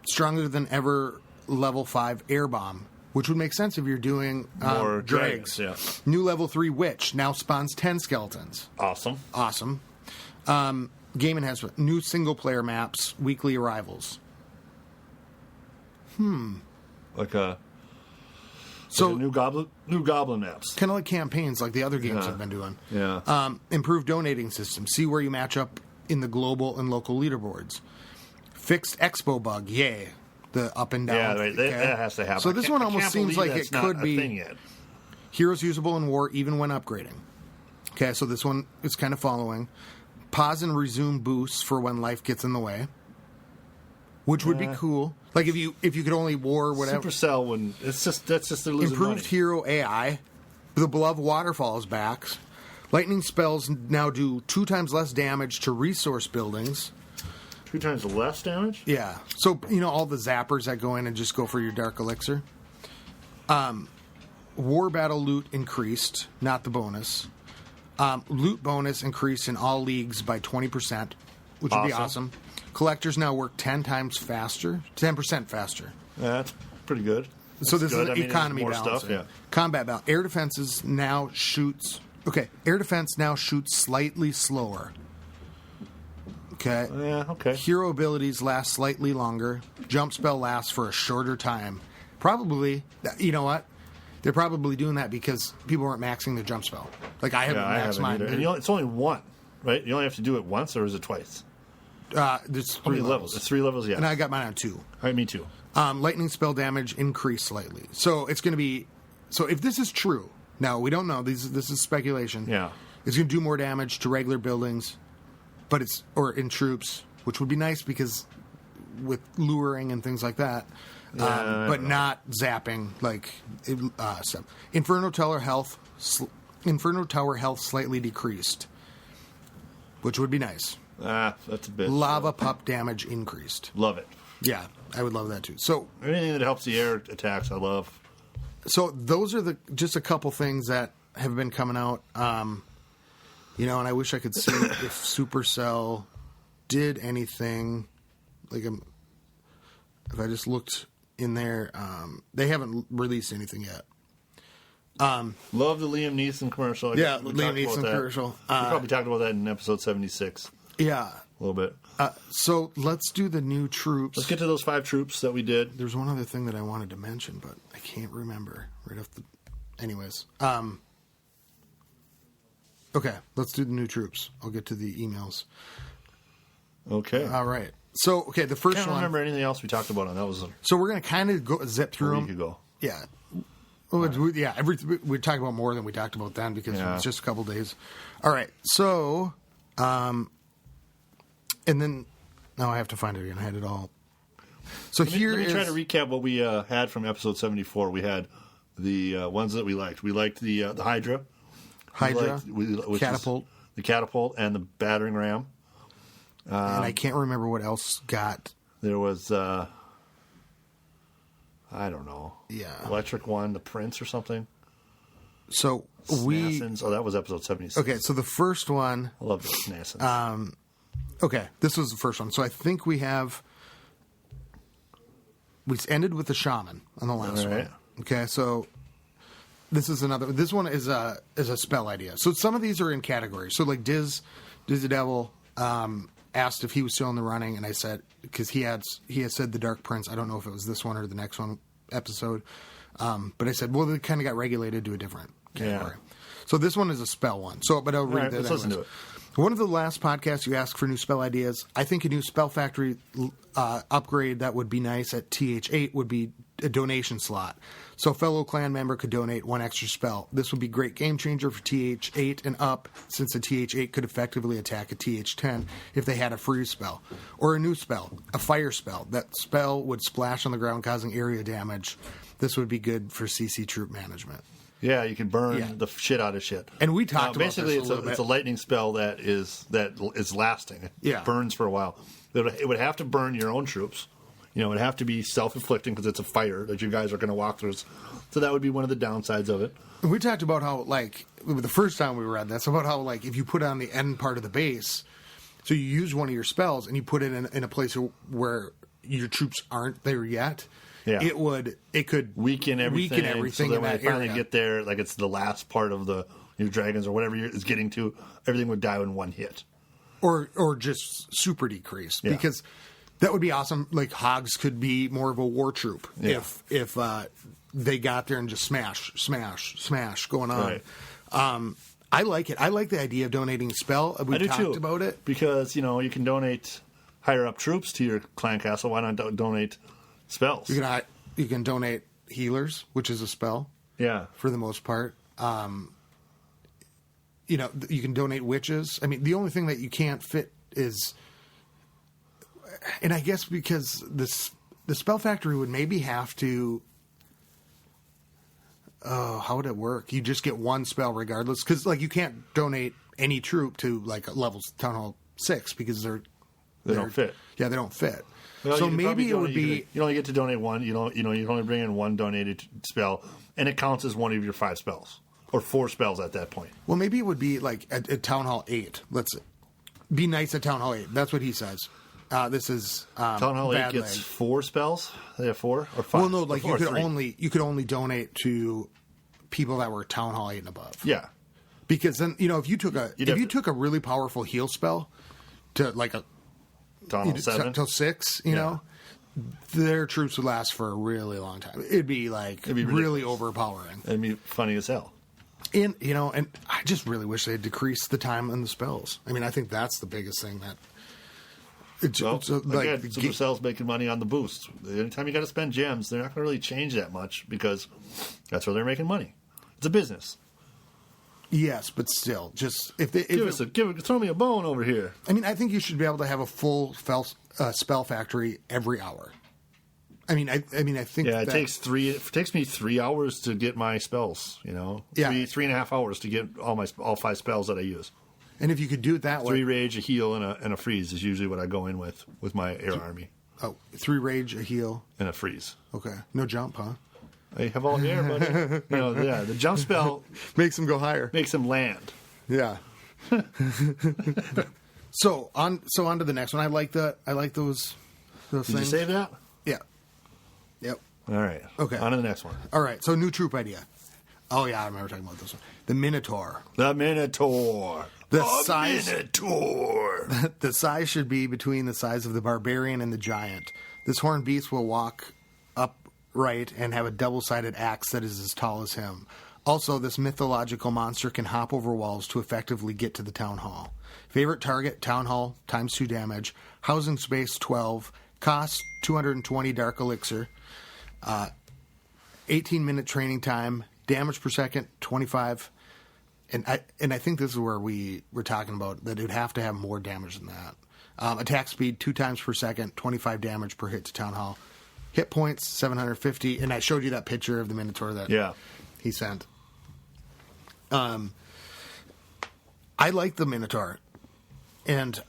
S2: Stronger than ever level 5 air bomb, which would make sense if you're doing
S1: more
S2: dregs.
S1: Yeah.
S2: New level 3 witch now spawns 10 skeletons.
S1: Awesome.
S2: Game enhancement. New single player maps. Weekly arrivals.
S1: Like new goblin maps.
S2: Kind of like campaigns, like the other games have been doing.
S1: Yeah.
S2: Improved donating system. See where you match up in the global and local leaderboards. Fixed expo bug. Yay. The up and down.
S1: Yeah, right.
S2: Okay?
S1: That has to happen.
S2: So this one almost seems like it could be
S1: thing yet.
S2: heroes usable in war even when upgrading. Okay, so this one is kind of following. Pause and resume boosts for when life gets in the way, which would be cool. Like if you could only war whatever.
S1: Supercell wouldn't. That's just they're losing
S2: Improved
S1: money.
S2: hero AI. The beloved waterfall is back. Lightning spells now do 2 times less damage to resource buildings.
S1: 2 times less damage?
S2: Yeah. So, all the zappers that go in and just go for your Dark Elixir. War battle loot increased, not the bonus. Loot bonus increased in all leagues by 20%, which would be awesome. Collectors now work 10% faster.
S1: Yeah, that's pretty good.
S2: So this
S1: good.
S2: is economy
S1: more
S2: balance.
S1: stuff, yeah.
S2: Combat balance. Air defense now shoots slightly slower. Okay.
S1: Yeah, okay.
S2: Hero abilities last slightly longer. Jump spell lasts for a shorter time. Probably, you know what? They're probably doing that because people weren't maxing the jump spell. Like I haven't maxed mine.
S1: And it's only one, right? You only have to do it once, or is it twice?
S2: There's 3 levels.
S1: It's 3 levels, yeah.
S2: And I got mine on 2.
S1: All right, me too.
S2: Lightning spell damage increased slightly. So it's going to be... So if this is true... Now, we don't know. This is speculation.
S1: Yeah.
S2: It's going to do more damage to regular buildings, or in troops, which would be nice because with luring and things like that. But not zapping like stuff. Inferno Tower health slightly decreased, which would be nice.
S1: That's a bit.
S2: Lava pup damage increased.
S1: Love it.
S2: Yeah, I would love that too. So
S1: anything that helps the air attacks, I love.
S2: So those are just a couple things that have been coming out. And I wish I could see if Supercell did anything. Like, if I just looked in there, they haven't released anything yet.
S1: Love the Liam Neeson commercial.
S2: Liam Neeson commercial.
S1: We probably talked about that in episode 76.
S2: Yeah.
S1: A little bit.
S2: So let's do the new troops.
S1: Let's get to those 5 troops that we did.
S2: There's one other thing that I wanted to mention, but I can't remember right off the... Anyways. Okay, let's do the new troops. I'll get to the emails.
S1: Okay.
S2: All right. So, okay, the first one...
S1: I can't remember anything else we talked about on that. Was
S2: So we're going to kind of zip through them.
S1: A week ago.
S2: Yeah. Well, we talked about more than we talked about then because it was just a couple days. All right. So, and then now I have to find it again. I had it all. So let me
S1: try to recap what we had from episode 74. We had the ones that we liked. We liked the Hydra.
S2: Catapult.
S1: The catapult and the battering ram.
S2: And I can't remember what else got.
S1: There was, I don't know.
S2: Yeah.
S1: Electric one, the Prince or something.
S2: So
S1: Snassins. Oh, that was episode 76.
S2: Okay, so the first one.
S1: I love the Snassins.
S2: Okay, this was the first one. So I think we ended with the shaman on the last one. Okay, so this one is a spell idea. So some of these are in categories. So like Diz the Devil, asked if he was still in the running, and I said, because he had said the Dark Prince. I don't know if it was this one or the next one episode, but I said, well, they kind of got regulated to a different category. Yeah. So this one is a spell one. So, but I'll read that.
S1: Let's listen to it.
S2: One of the last podcasts you asked for new spell ideas. I think a new Spell Factory upgrade that would be nice at TH8 would be a donation slot. So a fellow clan member could donate one extra spell. This would be a great game changer for TH8 and up, since a TH8 could effectively attack a TH10 if they had a freeze spell. Or a new spell, a fire spell. That spell would splash on the ground, causing area damage. This would be good for CC troop management.
S1: Yeah, you can burn the shit out of shit.
S2: And we talked about
S1: basically
S2: this
S1: it's a lightning spell that is lasting. It burns for a while. It would have to burn your own troops. It would have to be self-inflicting because it's a fire that you guys are going to walk through. So that would be one of the downsides of it.
S2: And we talked about how, like, the first time we read this, about how, like, if you put it on the end part of the base, so you use one of your spells and you put it in a place where your troops aren't there yet. Yeah. It could
S1: weaken everything. So
S2: in
S1: then when
S2: that
S1: they finally
S2: area.
S1: get there, like it's the last part of the new dragons or whatever it's getting to, everything would die in one hit,
S2: or just super decrease because that would be awesome. Like Hogs could be more of a war troop if they got there and just smash going on.
S1: Right.
S2: I like it. I like the idea of donating a spell. We talked about it
S1: because you can donate higher up troops to your clan castle. Why not donate spells?
S2: You can donate healers, which is a spell.
S1: Yeah,
S2: for the most part. You can donate witches. I mean, the only thing that you can't fit is, and I guess because the Spell Factory would maybe have to. Oh, how would it work? You just get one spell regardless, because like you can't donate any troop to like levels Town Hall 6 because they
S1: don't fit.
S2: Yeah, they don't fit.
S1: Well,
S2: so maybe it would be
S1: you only get to donate one. You only bring in one donated spell, and it counts as one of your 5 spells or 4 spells at that point.
S2: Well, maybe it would be like at Town Hall 8. Let's be nice at Town Hall 8. That's what he says. This is
S1: Town Hall 8 gets 4 spells. They have 4 or 5.
S2: Well, no, like you could only donate to people that were Town Hall 8 and above.
S1: Yeah,
S2: because then if you took a really powerful heal spell to like a
S1: Town Hall 7
S2: till 6, their troops would last for a really long time. It'd be really overpowering.
S1: It'd be funny as hell.
S2: And and I just really wish they'd decrease the time on the spells. I mean, I think that's the biggest thing that.
S1: Supercell's making money on the boost. Anytime you got to spend gems, they're not going to really change that much because that's where they're making money. It's a business.
S2: Yes, but still, just
S1: throw me a bone over here.
S2: I mean, I think you should be able to have a full spell factory every hour. I mean, I think.
S1: Yeah, it takes me 3 hours to get my spells. 3.5 hours to get all 5 spells that I use.
S2: And if you could do it that way,
S1: 3 rage, a heal, and a freeze is usually what I go in with my air army.
S2: Oh, 3 rage, a heal,
S1: and a freeze.
S2: Okay, no jump, huh?
S1: I have all the air, buddy. The jump spell
S2: makes them go higher,
S1: makes them land.
S2: Yeah. So on to the next one. I like those
S1: Did
S2: things.
S1: you save that?
S2: Yeah. Yep.
S1: All right.
S2: Okay.
S1: On to the next one.
S2: All right. So new troop idea. Oh yeah, I remember talking about this one. The Minotaur.
S1: The Minotaur.
S2: The size.
S1: Minotaur.
S2: The size should be between the size of the barbarian and the giant. This horned beast will walk upright and have a double-sided axe that is as tall as him. Also, this mythological monster can hop over walls to effectively get to the town hall. Favorite target, town hall, times 2 damage. Housing space, 12. Cost, 220 dark elixir. 18-minute training time. Damage per second, 25. And I think this is where we were talking about that it would have to have more damage than that. Attack speed, 2 times per second, 25 damage per hit to town hall. Hit points, 750. And I showed you that picture of the Minotaur that he sent. I like the Minotaur, and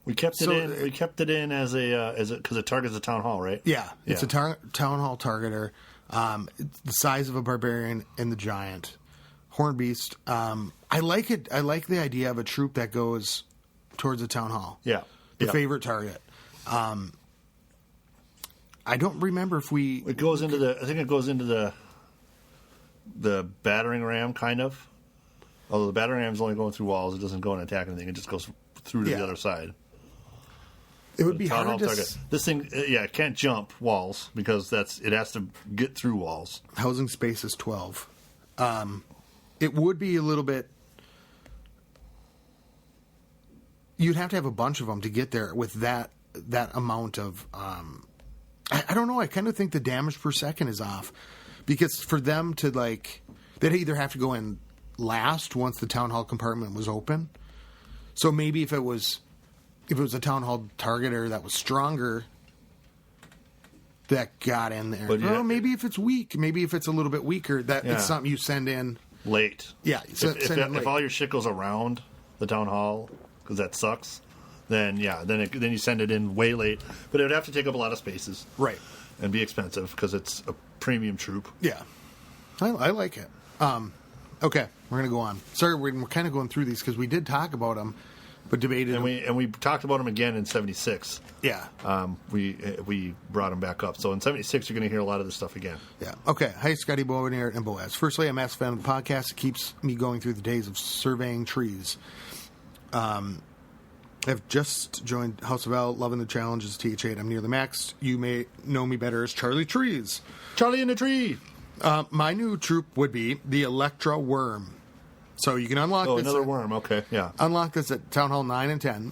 S1: we kept it in. We kept it in as a because it targets the town hall, right?
S2: Yeah, it's a town hall targeter. It's the size of a barbarian and the giant horned beast. I like it. I like the idea of a troop that goes towards the town hall.
S1: Yeah,
S2: the favorite target. I don't remember if we.
S1: It goes into the. I think it goes into the battering ram, kind of. Although the battering ram's only going through walls, it doesn't go and attack anything. It just goes through to
S2: Yeah.
S1: the other side.
S2: It would be
S1: Town hall
S2: hard to
S1: target. This thing, it can't jump walls because it has to get through walls.
S2: housing space is 12. It would be a little bit. You'd have to have a bunch of them to get there with that amount of. I don't know. I kind of think the damage per second is off because for them to they'd either have to go in last once the town hall compartment was open. So maybe if it was a town hall targeter that was stronger, that got in there.
S1: But
S2: maybe if it's weak, maybe if it's a little bit weaker, that it's something you send in
S1: late.
S2: Yeah,
S1: If all your shit goes around the town hall because that sucks, then you send it in way late. But it would have to take up a lot of spaces,
S2: right,
S1: and be expensive because it's a premium troop.
S2: Yeah, I like it. Okay, we're gonna go on. Sorry, we're kind of going through these because we did talk about them, but debated
S1: And we talked about them again in '76.
S2: Yeah.
S1: We brought them back up. So in '76, you're going to hear a lot of this stuff again.
S2: Yeah. Okay. Hi, Scotty Bonnier and Boaz. Firstly, I'm a massive fan of the podcast. It keeps me going through the days of surveying trees. I've just joined House of L, loving the challenges TH8. I'm nearly maxed. You may know me better as Charlie Trees.
S1: Charlie in the tree.
S2: My new troop would be the Electra Worm. So you can unlock this.
S1: Another worm. Okay, yeah.
S2: Unlock this at Town Hall 9 and 10.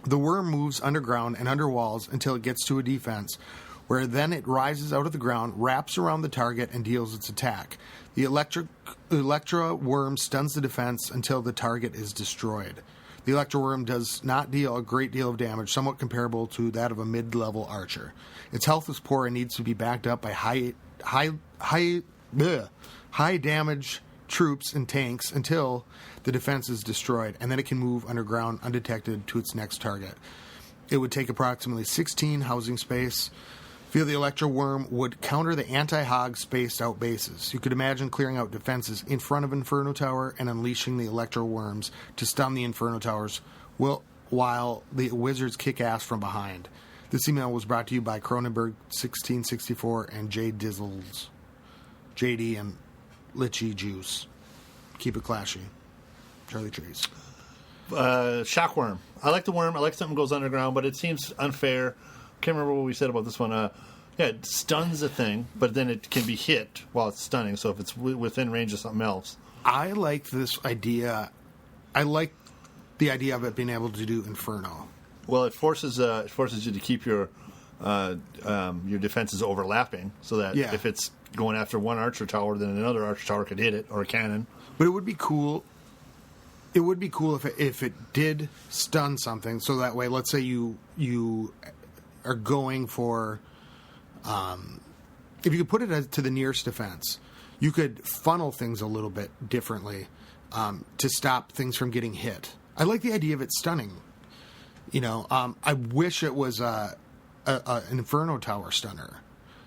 S2: The worm moves underground and under walls until it gets to a defense, where then it rises out of the ground, wraps around the target, and deals its attack. The Electra Worm stuns the defense until the target is destroyed. The Electra Worm does not deal a great deal of damage, somewhat comparable to that of a mid-level archer. Its health is poor and needs to be backed up by high damage troops and tanks until the defense is destroyed, and then it can move underground undetected to its next target. It would take approximately 16 housing space. Feel the Electro Worm would counter the anti-hog spaced out bases. You could imagine clearing out defenses in front of Inferno Tower and unleashing the Electro Worms to stun the Inferno Towers while the Wizards kick ass from behind. This email was brought to you by Cronenberg 1664 and J Dizzles. JD and Litchi Juice. Keep it clashy. Charlie Trees.
S1: Shockworm. I like the worm. I like something goes underground, but it seems unfair. Can't remember what we said about this one. It stuns a thing, but then it can be hit while it's stunning. So if it's within range of something else.
S2: I like this idea. I like the idea of it being able to do Inferno.
S1: Well, it forces you to keep your defenses overlapping, so that if it's going after one archer tower, then another archer tower could hit it, or a cannon.
S2: But it would be cool. It would be cool if it did stun something, so that way, let's say you are going for, if you could put it to the nearest defense, you could funnel things a little bit differently to stop things from getting hit. I like the idea of it stunning. I wish it was an Inferno Tower stunner.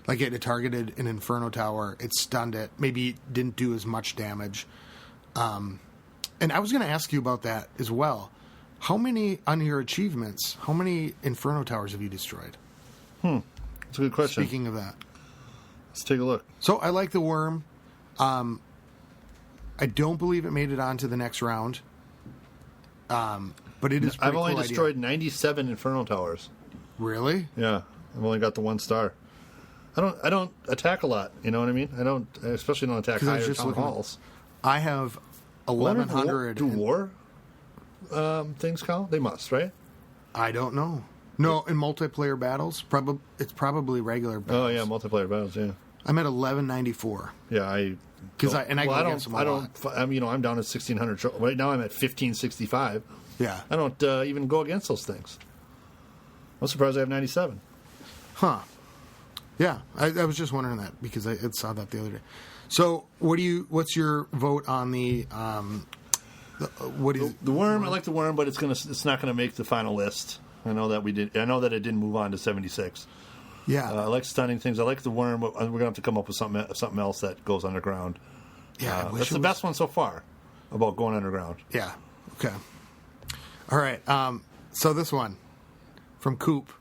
S2: Like it had targeted an Inferno Tower, it stunned it, maybe it didn't do as much damage. And I was going to ask you about that as well. How many, on your achievements, how many Inferno Towers have you destroyed?
S1: That's a good question.
S2: Speaking of that.
S1: Let's take a look.
S2: So I like the worm. I don't believe it made it on to the next round. But it is pretty
S1: I've only
S2: cool
S1: destroyed
S2: idea.
S1: 97 Inferno Towers.
S2: Really?
S1: Yeah. I've only got the 1 star. I don't attack a lot, you know what I mean? I especially don't attack
S2: 'Cause I was
S1: higher
S2: just
S1: town
S2: looking at-
S1: halls.
S2: I have 1,100.
S1: Do war things count? They must, right?
S2: I don't know. No, in multiplayer battles, it's probably regular battles.
S1: Oh yeah, multiplayer battles. Yeah,
S2: I'm at 1194.
S1: yeah. I
S2: go
S1: don't-
S2: against them a lot.
S1: I'm at 1,600. Right now, I'm at 1,565.
S2: Yeah.
S1: I don't even go against those things. I'm surprised I have 97.
S2: Huh. Yeah, I was just wondering that because I saw that the other day. So, what's your vote on the
S1: The worm? I like the worm, but it's not gonna make the final list. I know that it didn't move on to 76.
S2: Yeah.
S1: I like stunning things. I like the worm, but we're gonna have to come up with something else that goes underground.
S2: Yeah, I wish
S1: that's
S2: it
S1: the
S2: was-
S1: best one so far about going underground.
S2: Yeah. Okay. All right. So this one from Coop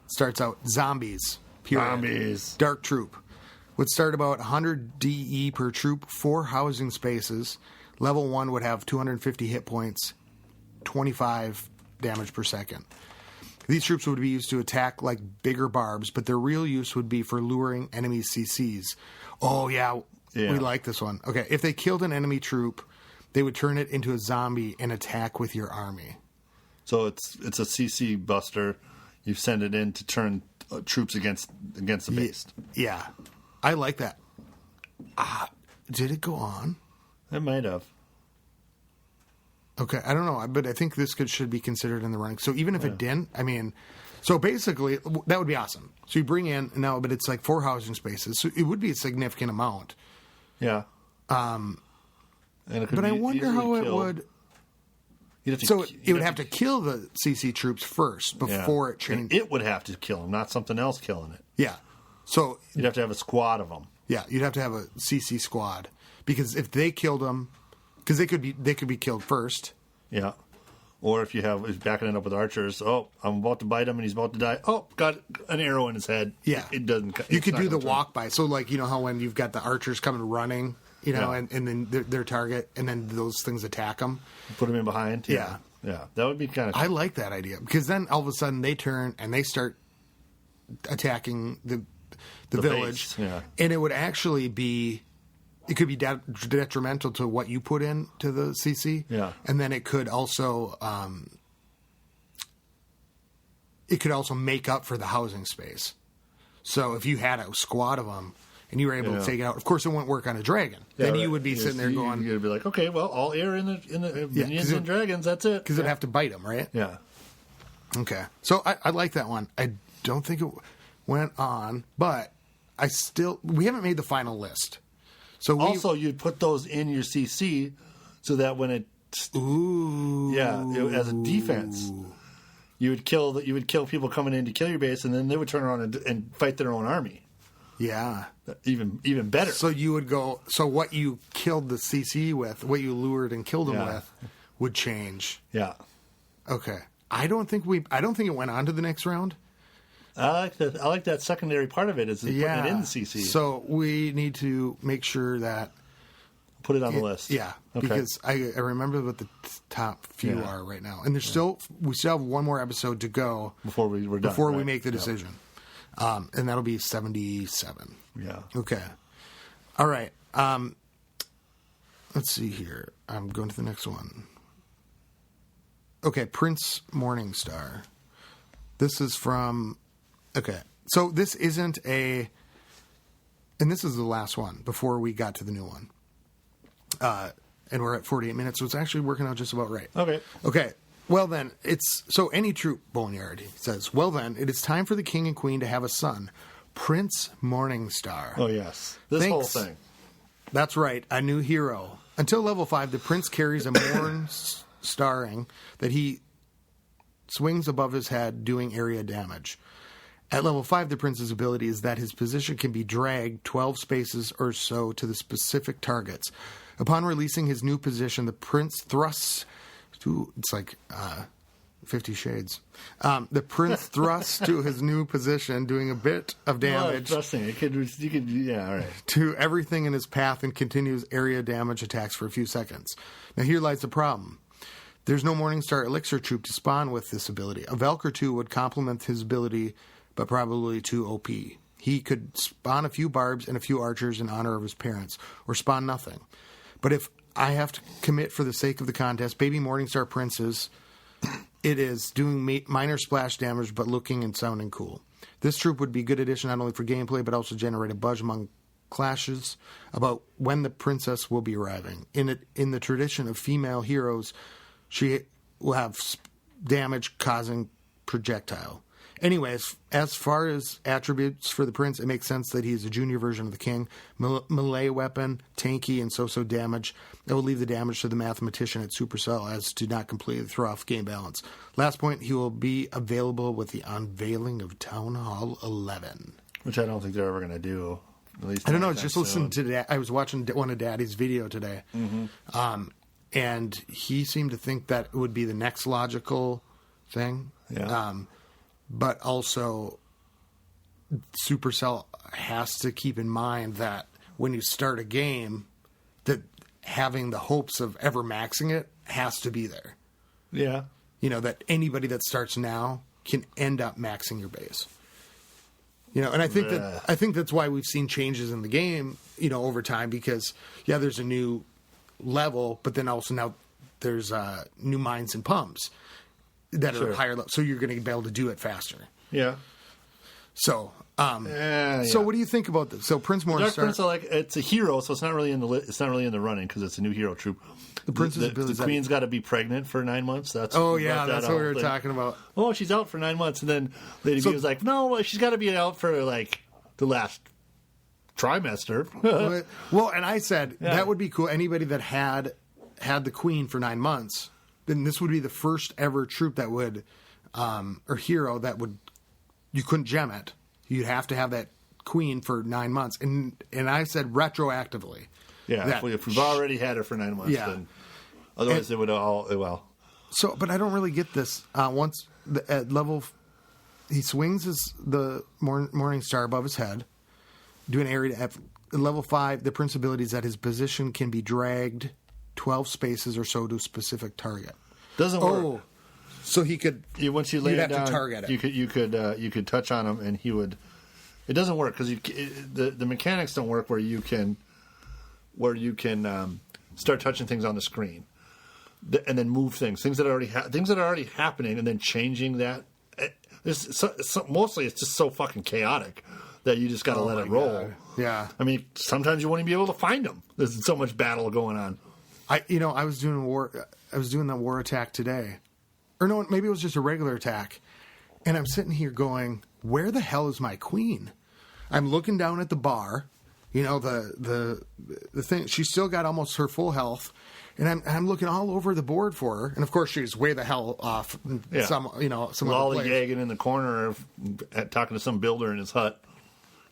S2: starts out zombies. Period.
S1: Zombies.
S2: Dark Troop would start about 100 DE per troop, 4 housing spaces. Level 1 would have 250 hit points, 25 damage per second. These troops would be used to attack like bigger barbs, but their real use would be for luring enemy CCs. Oh, yeah. We like this one. Okay, if they killed an enemy troop, they would turn it into a zombie and attack with your army.
S1: So it's a CC buster. You send it in to turn troops against the base.
S2: Yeah. I like that. Did it go on?
S1: It might have.
S2: Okay, I don't know, but I think this should be considered in the running. So even if it didn't, I mean, so basically, that would be awesome. So you bring in, now, but it's like 4 housing spaces, so it would be a significant amount.
S1: Yeah. And it could
S2: But
S1: be
S2: I wonder how it would... So it would have to kill the CC troops first before it changed.
S1: It would have to kill them, not something else killing it.
S2: Yeah. So
S1: you'd have to have a squad of them.
S2: Yeah, you'd have to have a CC squad, because if they killed them, because they could be killed first.
S1: Yeah. Or if you're backing it up with archers, I'm about to bite him and he's about to die. Oh, got an arrow in his head.
S2: Yeah.
S1: It doesn't.
S2: You could do the walk by. So like, how when you've got the archers coming running, and then their target, and then those things attack them.
S1: Put them in behind.
S2: Yeah.
S1: Yeah. That would be kind of...
S2: I like that idea, because then all of a sudden they turn and they start attacking the village.
S1: Base, yeah.
S2: And it would actually be... It could be detrimental to what you put in to the CC.
S1: Yeah.
S2: And then it could also... make up for the housing space. So if you had a squad of them and you were able to take it out, of course it wouldn't work on a dragon. Then you would be sitting there going...
S1: You'd be like, okay, well, all air in the minions and dragons, that's it.
S2: Because it'd have to bite them, right?
S1: Yeah.
S2: Okay. So I like that one. I don't think it went on, but we haven't made the final list. So
S1: also, you'd put those in your CC so that when it...
S2: Ooh.
S1: Yeah, as a defense. You would kill people coming in to kill your base, and then they would turn around and fight their own army.
S2: Yeah.
S1: Even better.
S2: So you would go... So what you killed the CC with, what you lured and killed them with, would change.
S1: Yeah.
S2: Okay. I don't think it went on to the next round.
S1: I like that secondary part of it, is putting it in the CC.
S2: So we need to make sure that...
S1: Put it on the list.
S2: Yeah, okay. Because I remember what the top few are right now. And we still have one more episode to go
S1: before we're done.
S2: Before we make the decision. And that'll be 77.
S1: Yeah.
S2: Okay. All right. Let's see here. I'm going to the next one. Okay, Prince Morningstar. This is from... Okay, so this isn't a... And this is the last one before we got to the new one. And we're at 48 minutes, so it's actually working out just about right. Okay. Well then, so any troop, Boneyard says, well then, it is time for the king and queen to have a son, Prince Morningstar.
S1: Oh yes. This whole thing.
S2: That's right, a new hero. Until level 5, the prince carries a Morningstaring that he swings above his head, doing area damage. At level 5, the prince's ability is that his position can be dragged 12 spaces or so to the specific targets. Upon releasing his new position, the prince thrusts to... It's like 50 Shades. The prince thrusts to his new position, doing a bit of damage
S1: all right.
S2: to everything in his path, and continues area damage attacks for a few seconds. Now here lies the problem. There's no Morningstar Elixir troop to spawn with this ability. A Valkyr 2 would complement his ability, but probably too OP. He could spawn a few barbs and a few archers in honor of his parents, or spawn nothing. But if I have to commit for the sake of the contest, baby Morningstar Princes, it is doing minor splash damage, but looking and sounding cool. This troop would be a good addition not only for gameplay, but also generate a buzz among clashes about when the princess will be arriving. In the tradition of female heroes, she will have damage causing projectile. Anyways, as far as attributes for the prince, it makes sense that he's a junior version of the king. Melee weapon, tanky, and so-so damage. That will leave the damage to the mathematician at Supercell as to not completely throw off game balance. Last point, he will be available with the unveiling of Town Hall 11.
S1: Which I don't think they're ever going to do. At least
S2: I don't know, just listen to that. I was watching one of Daddy's video today. Mm-hmm. And he seemed to think that it would be the next logical thing.
S1: Yeah.
S2: But also, Supercell has to keep in mind that when you start a game, that having the hopes of ever maxing it has to be there.
S1: Yeah.
S2: That anybody that starts now can end up maxing your base. And I think that's why we've seen changes in the game, over time, because there's a new level, but then also now there's new mines and pumps that are higher level, so you're going to be able to do it faster.
S1: Yeah.
S2: So, so what do you think about this? So Prince Morningstar,
S1: Dark Prince, it's a hero, so it's not really in the running because it's a new hero troop.
S2: The Princess
S1: the Queen's got to be pregnant for 9 months. That's
S2: what we were talking about.
S1: Oh, she's out for 9 months, and then Lady B was like, "No, she's got to be out for the last trimester."
S2: Well, and I said that would be cool. Anybody that had the Queen for 9 months, then this would be the first ever troop that would, or hero that would, you couldn't gem it. You'd have to have that Queen for 9 months, and I said retroactively.
S1: Yeah, if we've already had her for 9 months, then otherwise it would all
S2: So, but I don't really get this. Once at level, he swings the Morning Star above his head, do an area to F. At level 5, the Prince ability is that his position can be dragged 12 spaces or so to a specific target.
S1: Doesn't work.
S2: So he could.
S1: Once you lay it down,
S2: to target it.
S1: You could touch on him, and he would. It doesn't work because the mechanics don't work where you can start touching things on the screen, and then move things that are already happening, and then changing that. Mostly, it's just so fucking chaotic that you just got to let it roll.
S2: God. Yeah,
S1: I mean, sometimes you won't even be able to find them. There's so much battle going on.
S2: I was doing the war attack today, or no, maybe it was just a regular attack, and I'm sitting here going, "Where the hell is my Queen?" I'm looking down at the bar. The thing, she's still got almost her full health, and I'm looking all over the board for her, and of course she's way the hell off.
S1: Yeah.
S2: Some
S1: lollygagging in the corner, talking to some builder in his hut,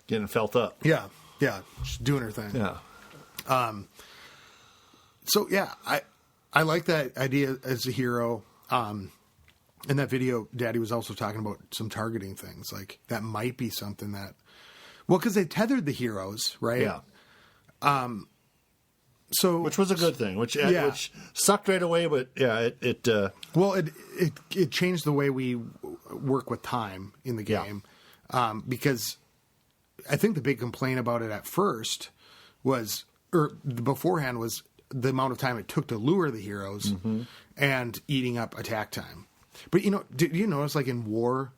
S1: getting felt up.
S2: Yeah, she's doing her thing.
S1: Yeah.
S2: So yeah, I like that idea as a hero. In that video, Daddy was also talking about some targeting things. Like that might be something that. Well, because they tethered the heroes, right?
S1: Yeah.
S2: So,
S1: which was a good thing, which sucked right away, but
S2: it changed the way we work with time in the game, because I think the big complaint about it at first was, or beforehand was the amount of time it took to lure the heroes and eating up attack time. But did you notice, like in war,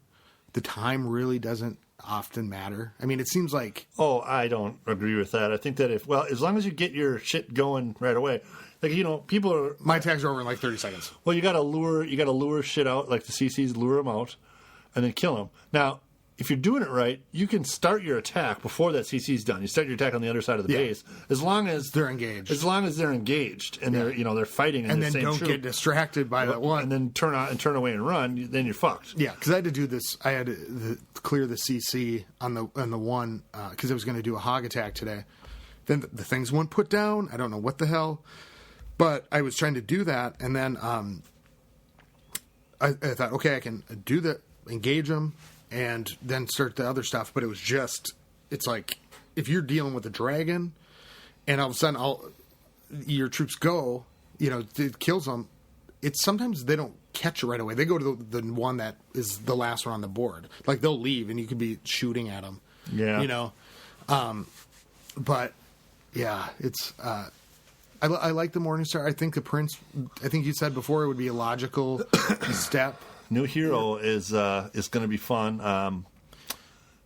S2: the time really doesn't often matter? I mean, it seems like...
S1: Oh, I don't agree with that. I think that as long as you get your shit going right away, people are...
S2: My attacks are over in like 30 seconds.
S1: Well, you gotta lure shit out, like the CCs, lure them out, and then kill them. Now, if you're doing it right, you can start your attack before that CC's done. You start your attack on the other side of the base, as long as
S2: they're engaged.
S1: As long as they're engaged and they're fighting in
S2: and
S1: the
S2: then
S1: same
S2: don't
S1: troop.
S2: Get distracted by that one,
S1: and then turn away and run. Then you're fucked.
S2: Yeah, because I had to do this. I had to clear the CC on the one because I was going to do a hog attack today. Then the things weren't put down. I don't know what the hell, but I was trying to do that, and then I thought, okay, I can do that, engage them, and then start the other stuff. But it was it's like if you're dealing with a dragon, and all of a sudden your troops go, it kills them. It's sometimes they don't catch it right away. They go to the one that is the last one on the board. Like they'll leave, and you could be shooting at them.
S1: Yeah,
S2: but yeah, it's. I like the Morningstar. I think the Prince. I think you said before it would be a logical step.
S1: New hero is going to be fun.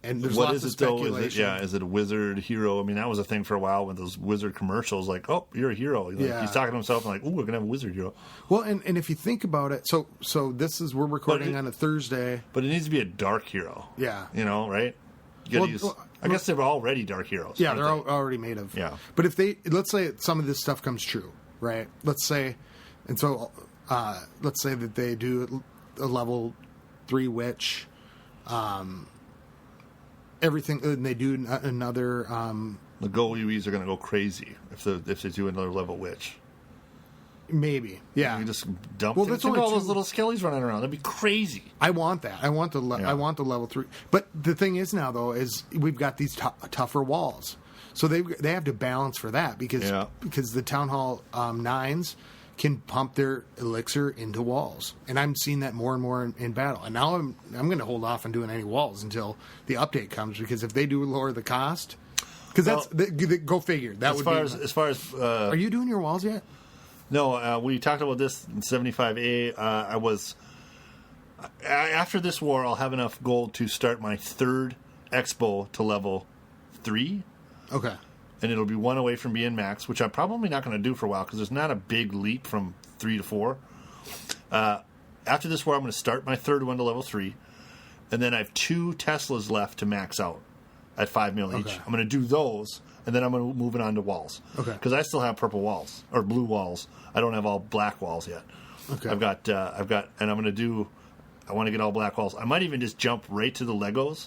S2: And there's lots of speculation.
S1: Is it a wizard hero? I mean, that was a thing for a while with those wizard commercials. Like, oh, you're a hero. He's talking to himself and like, ooh, we're gonna have a wizard hero.
S2: Well, and if you think about it, so we're recording on a Thursday,
S1: but it needs to be a dark hero.
S2: Yeah,
S1: right? I guess they're already dark heroes.
S2: Yeah, they're already made of.
S1: Yeah,
S2: but if let's say some of this stuff comes true, right? Let's say that they do a level 3 witch. Everything, and they do another.
S1: The GoUEs are going to go crazy if they do another level witch.
S2: Maybe, yeah.
S1: You just dump.
S2: Well, that's
S1: all those little skellies running around. That'd be crazy.
S2: I want that. I want the level 3. But the thing is now though is we've got these tougher walls, so they have to balance for that because the Town Hall 9s can pump their elixir into walls, and I'm seeing that more and more in battle. And now I'm going to hold off on doing any walls until the update comes, because if they do lower the cost, because go figure. That would
S1: as far as
S2: are you doing your walls yet?
S1: No, we talked about this in 75A. After this war, I'll have enough gold to start my third Expo to level 3.
S2: Okay.
S1: And it'll be one away from being max, which I'm probably not going to do for a while because there's not a big leap from 3 to 4. After this war, I'm going to start my third one to level 3. And then I have 2 Teslas left to max out at 5 mil each. I'm going to do those, and then I'm going to move it on to walls.
S2: Okay.
S1: Because I still have purple walls, or blue walls. I don't have all black walls yet.
S2: Okay.
S1: I've got, and I'm going to do, I want to get all black walls. I might even just jump right to the Legos.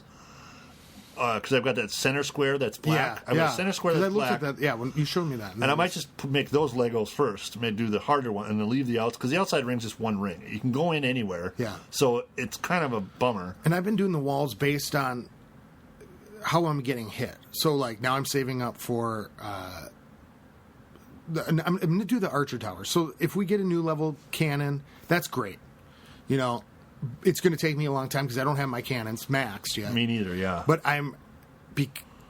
S1: Because I've got that center square that's black. I've got a center square that's black.
S2: At that, yeah, when you showed me that.
S1: And I might just make those Legos first. Maybe do the harder one and then leave the outs. Because the outside ring's just one ring. You can go in anywhere.
S2: Yeah.
S1: So it's kind of a bummer.
S2: And I've been doing the walls based on how I'm getting hit. So, like, now I'm saving up for... I'm going to do the Archer Tower. So if we get a new level cannon, that's great. You know... It's going to take me a long time because I don't have my cannons maxed yet.
S1: Me neither, yeah.
S2: But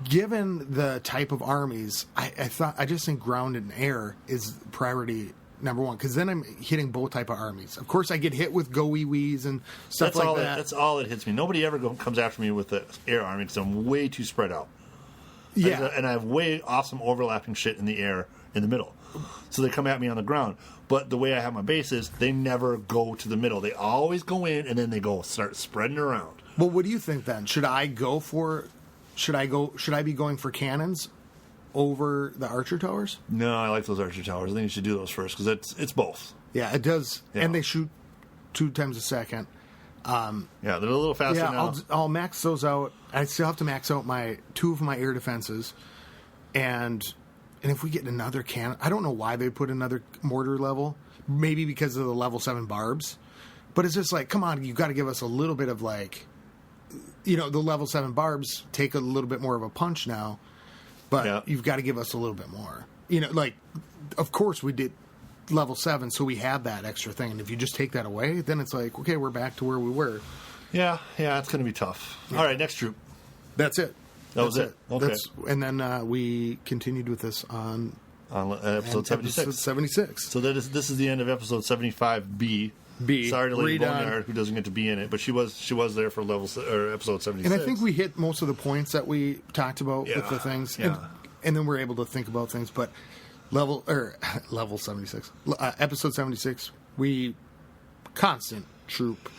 S2: given the type of armies, I just think ground and air is priority number one, because then I'm hitting both type of armies. Of course, I get hit with go-wee-wees and stuff that.
S1: That's all that hits me. Nobody ever comes after me with the air army because I'm way too spread out.
S2: Yeah.
S1: And I have way awesome overlapping shit in the air in the middle. So they come at me on the ground. But the way I have my bases, they never go to the middle. They always go in, and then they start spreading around.
S2: Well, what do you think then? Should I be going for cannons over the Archer Towers?
S1: No, I like those Archer Towers. I think you should do those first, because it's both.
S2: Yeah, it does.
S1: Yeah.
S2: And they shoot 2 times a second.
S1: Yeah, they're a little faster now.
S2: I'll max those out. I still have to max out 2 of my air defenses. And if we get another cannon, I don't know why they put another mortar level. Maybe because of the level 7 barbs. But it's just like, come on, you've got to give us a little bit of like, the level 7 barbs take a little bit more of a punch now. But you've got to give us a little bit more. Of course we did level 7, so we had that extra thing. And if you just take that away, then it's like, okay, we're back to where we were.
S1: Yeah, it's going to be tough. Yeah. All right, next troop.
S2: That's it.
S1: That was it. Okay.
S2: And then we continued with this on
S1: episode 76.
S2: Episode 76.
S1: So this is the end of episode 75B. Sorry to Lady Boneyard, who doesn't get to be in it, but she was there for episode 76.
S2: And I think we hit most of the points that we talked about with the things.
S1: Yeah.
S2: And then we're able to think about things. But level 76, episode 76, we constant troop.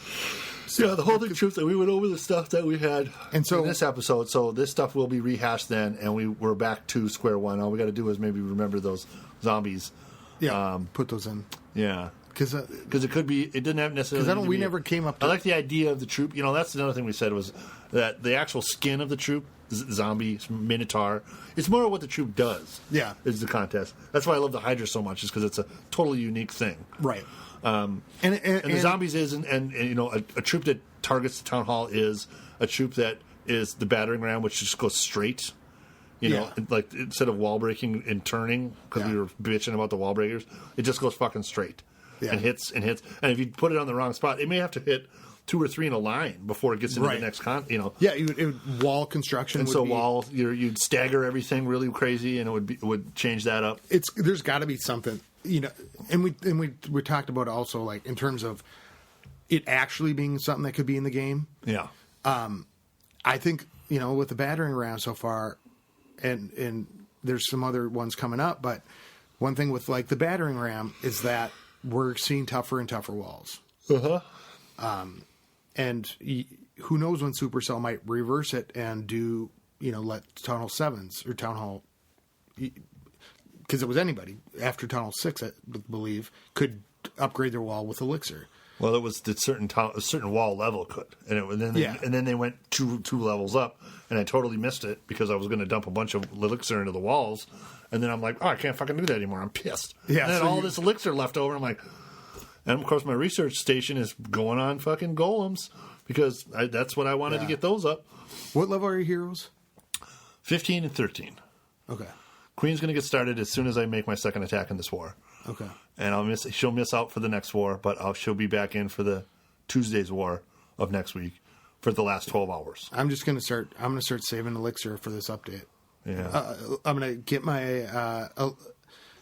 S1: Yeah, the whole thing truth that we went over the stuff that we had in this episode. So this stuff will be rehashed then, and we're back to square one. All we got to do is maybe remember those zombies.
S2: Yeah, put those in.
S1: Yeah, because it could be. It didn't have necessarily.
S2: Because we never came up.
S1: I like the idea of the troop. That's another thing we said was that the actual skin of the troop, zombie, minotaur. It's more of what the troop does.
S2: Yeah,
S1: is the contest. That's why I love the Hydra so much, is because it's a totally unique thing.
S2: Right.
S1: And the zombies is, and a troop that targets the town hall is a troop that is the battering ram, which just goes straight. Like instead of wall breaking and turning, because we were bitching about the wall breakers, it just goes fucking straight and hits. And if you put it on the wrong spot, it may have to hit 2 or 3 in a line before it gets into the next
S2: Yeah, it would wall construction.
S1: And you'd stagger everything really crazy, and it would change that up.
S2: There's got to be something. And we talked about also, like, in terms of it actually being something that could be in the game.
S1: Yeah.
S2: I think, with the battering ram so far, and there's some other ones coming up, but one thing with, like, the battering ram is that we're seeing tougher and tougher walls.
S1: Uh-huh.
S2: And who knows when Supercell might reverse it and do, let Town Hall 7s or Town Hall... Because it was anybody after Tunnel 6, I believe, could upgrade their wall with Elixir.
S1: Well, it was a certain wall level could, and then they went two levels up, and I totally missed it because I was going to dump a bunch of Elixir into the walls, and then I'm like, I can't fucking do that anymore. I'm pissed.
S2: Yeah,
S1: and then all this Elixir left over. I'm like, and of course my research station is going on fucking golems because that's what I wanted to get those up.
S2: What level are your heroes?
S1: 15 and 13.
S2: Okay.
S1: Queen's going to get started as soon as I make my second attack in this war.
S2: Okay.
S1: And she'll miss out for the next war, but she'll be back in for the Tuesday's war of next week for the last 12 hours.
S2: I'm gonna start saving Elixir for this update.
S1: Yeah.
S2: I'm gonna get my.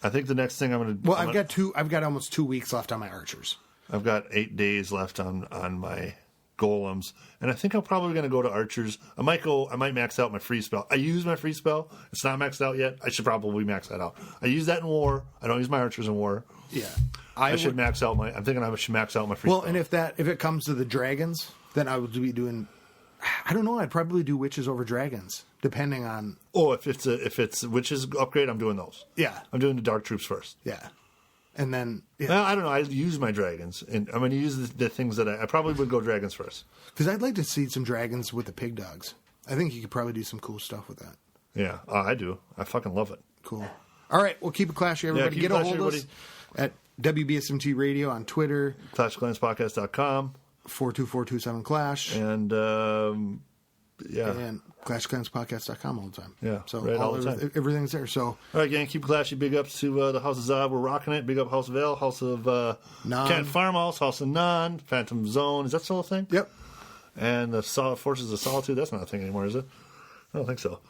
S1: I think the next thing I'm gonna.
S2: Well, I've got almost 2 weeks left on my archers.
S1: I've got 8 days left on my golems, and I think I'm probably going to go to archers. I might max out my free spell. I use my free spell. It's not maxed out yet. I should probably max that out. I use that in war. I don't use my archers in war.
S2: Yeah,
S1: I should max out my. I'm thinking I should max out my free.
S2: Well,
S1: spell.
S2: and if it comes to the dragons, then I would be doing. I don't know. I'd probably do witches over dragons, depending on.
S1: Oh, if it's witches upgrade, I'm doing those.
S2: Yeah,
S1: I'm doing the dark troops first.
S2: Yeah. And then,
S1: I don't know. I use my dragons, and I'm going to use the things that I probably would go dragons first.
S2: Because I'd like to see some dragons with the pig dogs. I think you could probably do some cool stuff with that.
S1: Yeah, I do. I fucking love it.
S2: Cool. All right, well, keep it classy, everybody. Get a hold of us at WBSMT Radio on Twitter.
S1: ClashClansPodcast.com.
S2: 42427
S1: And, yeah.
S2: And ClashClansPodcast.com all the time.
S1: Yeah,
S2: so
S1: right, all the time.
S2: Everything's there. So,
S1: all right, gang, keep it classy. Big ups to the House of Zod. We're rocking it. Big up House of Ale, House of Cat Farmhouse, House of Nan, Phantom Zone. Is that still a thing?
S2: Yep.
S1: And the Forces of Solitude. That's not a thing anymore, is it? I don't think so.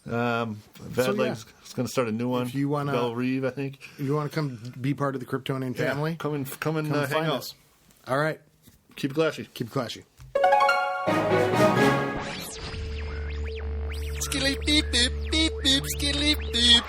S1: Bad Legs is going to start a new one.
S2: If you want
S1: Belle Reeve, I think.
S2: If you want to come be part of the Kryptonian family,
S1: come and hang out.
S2: Us. All right.
S1: Keep it classy.
S2: Keep it classy.
S3: Skilly beep beep beep beep skilly beep.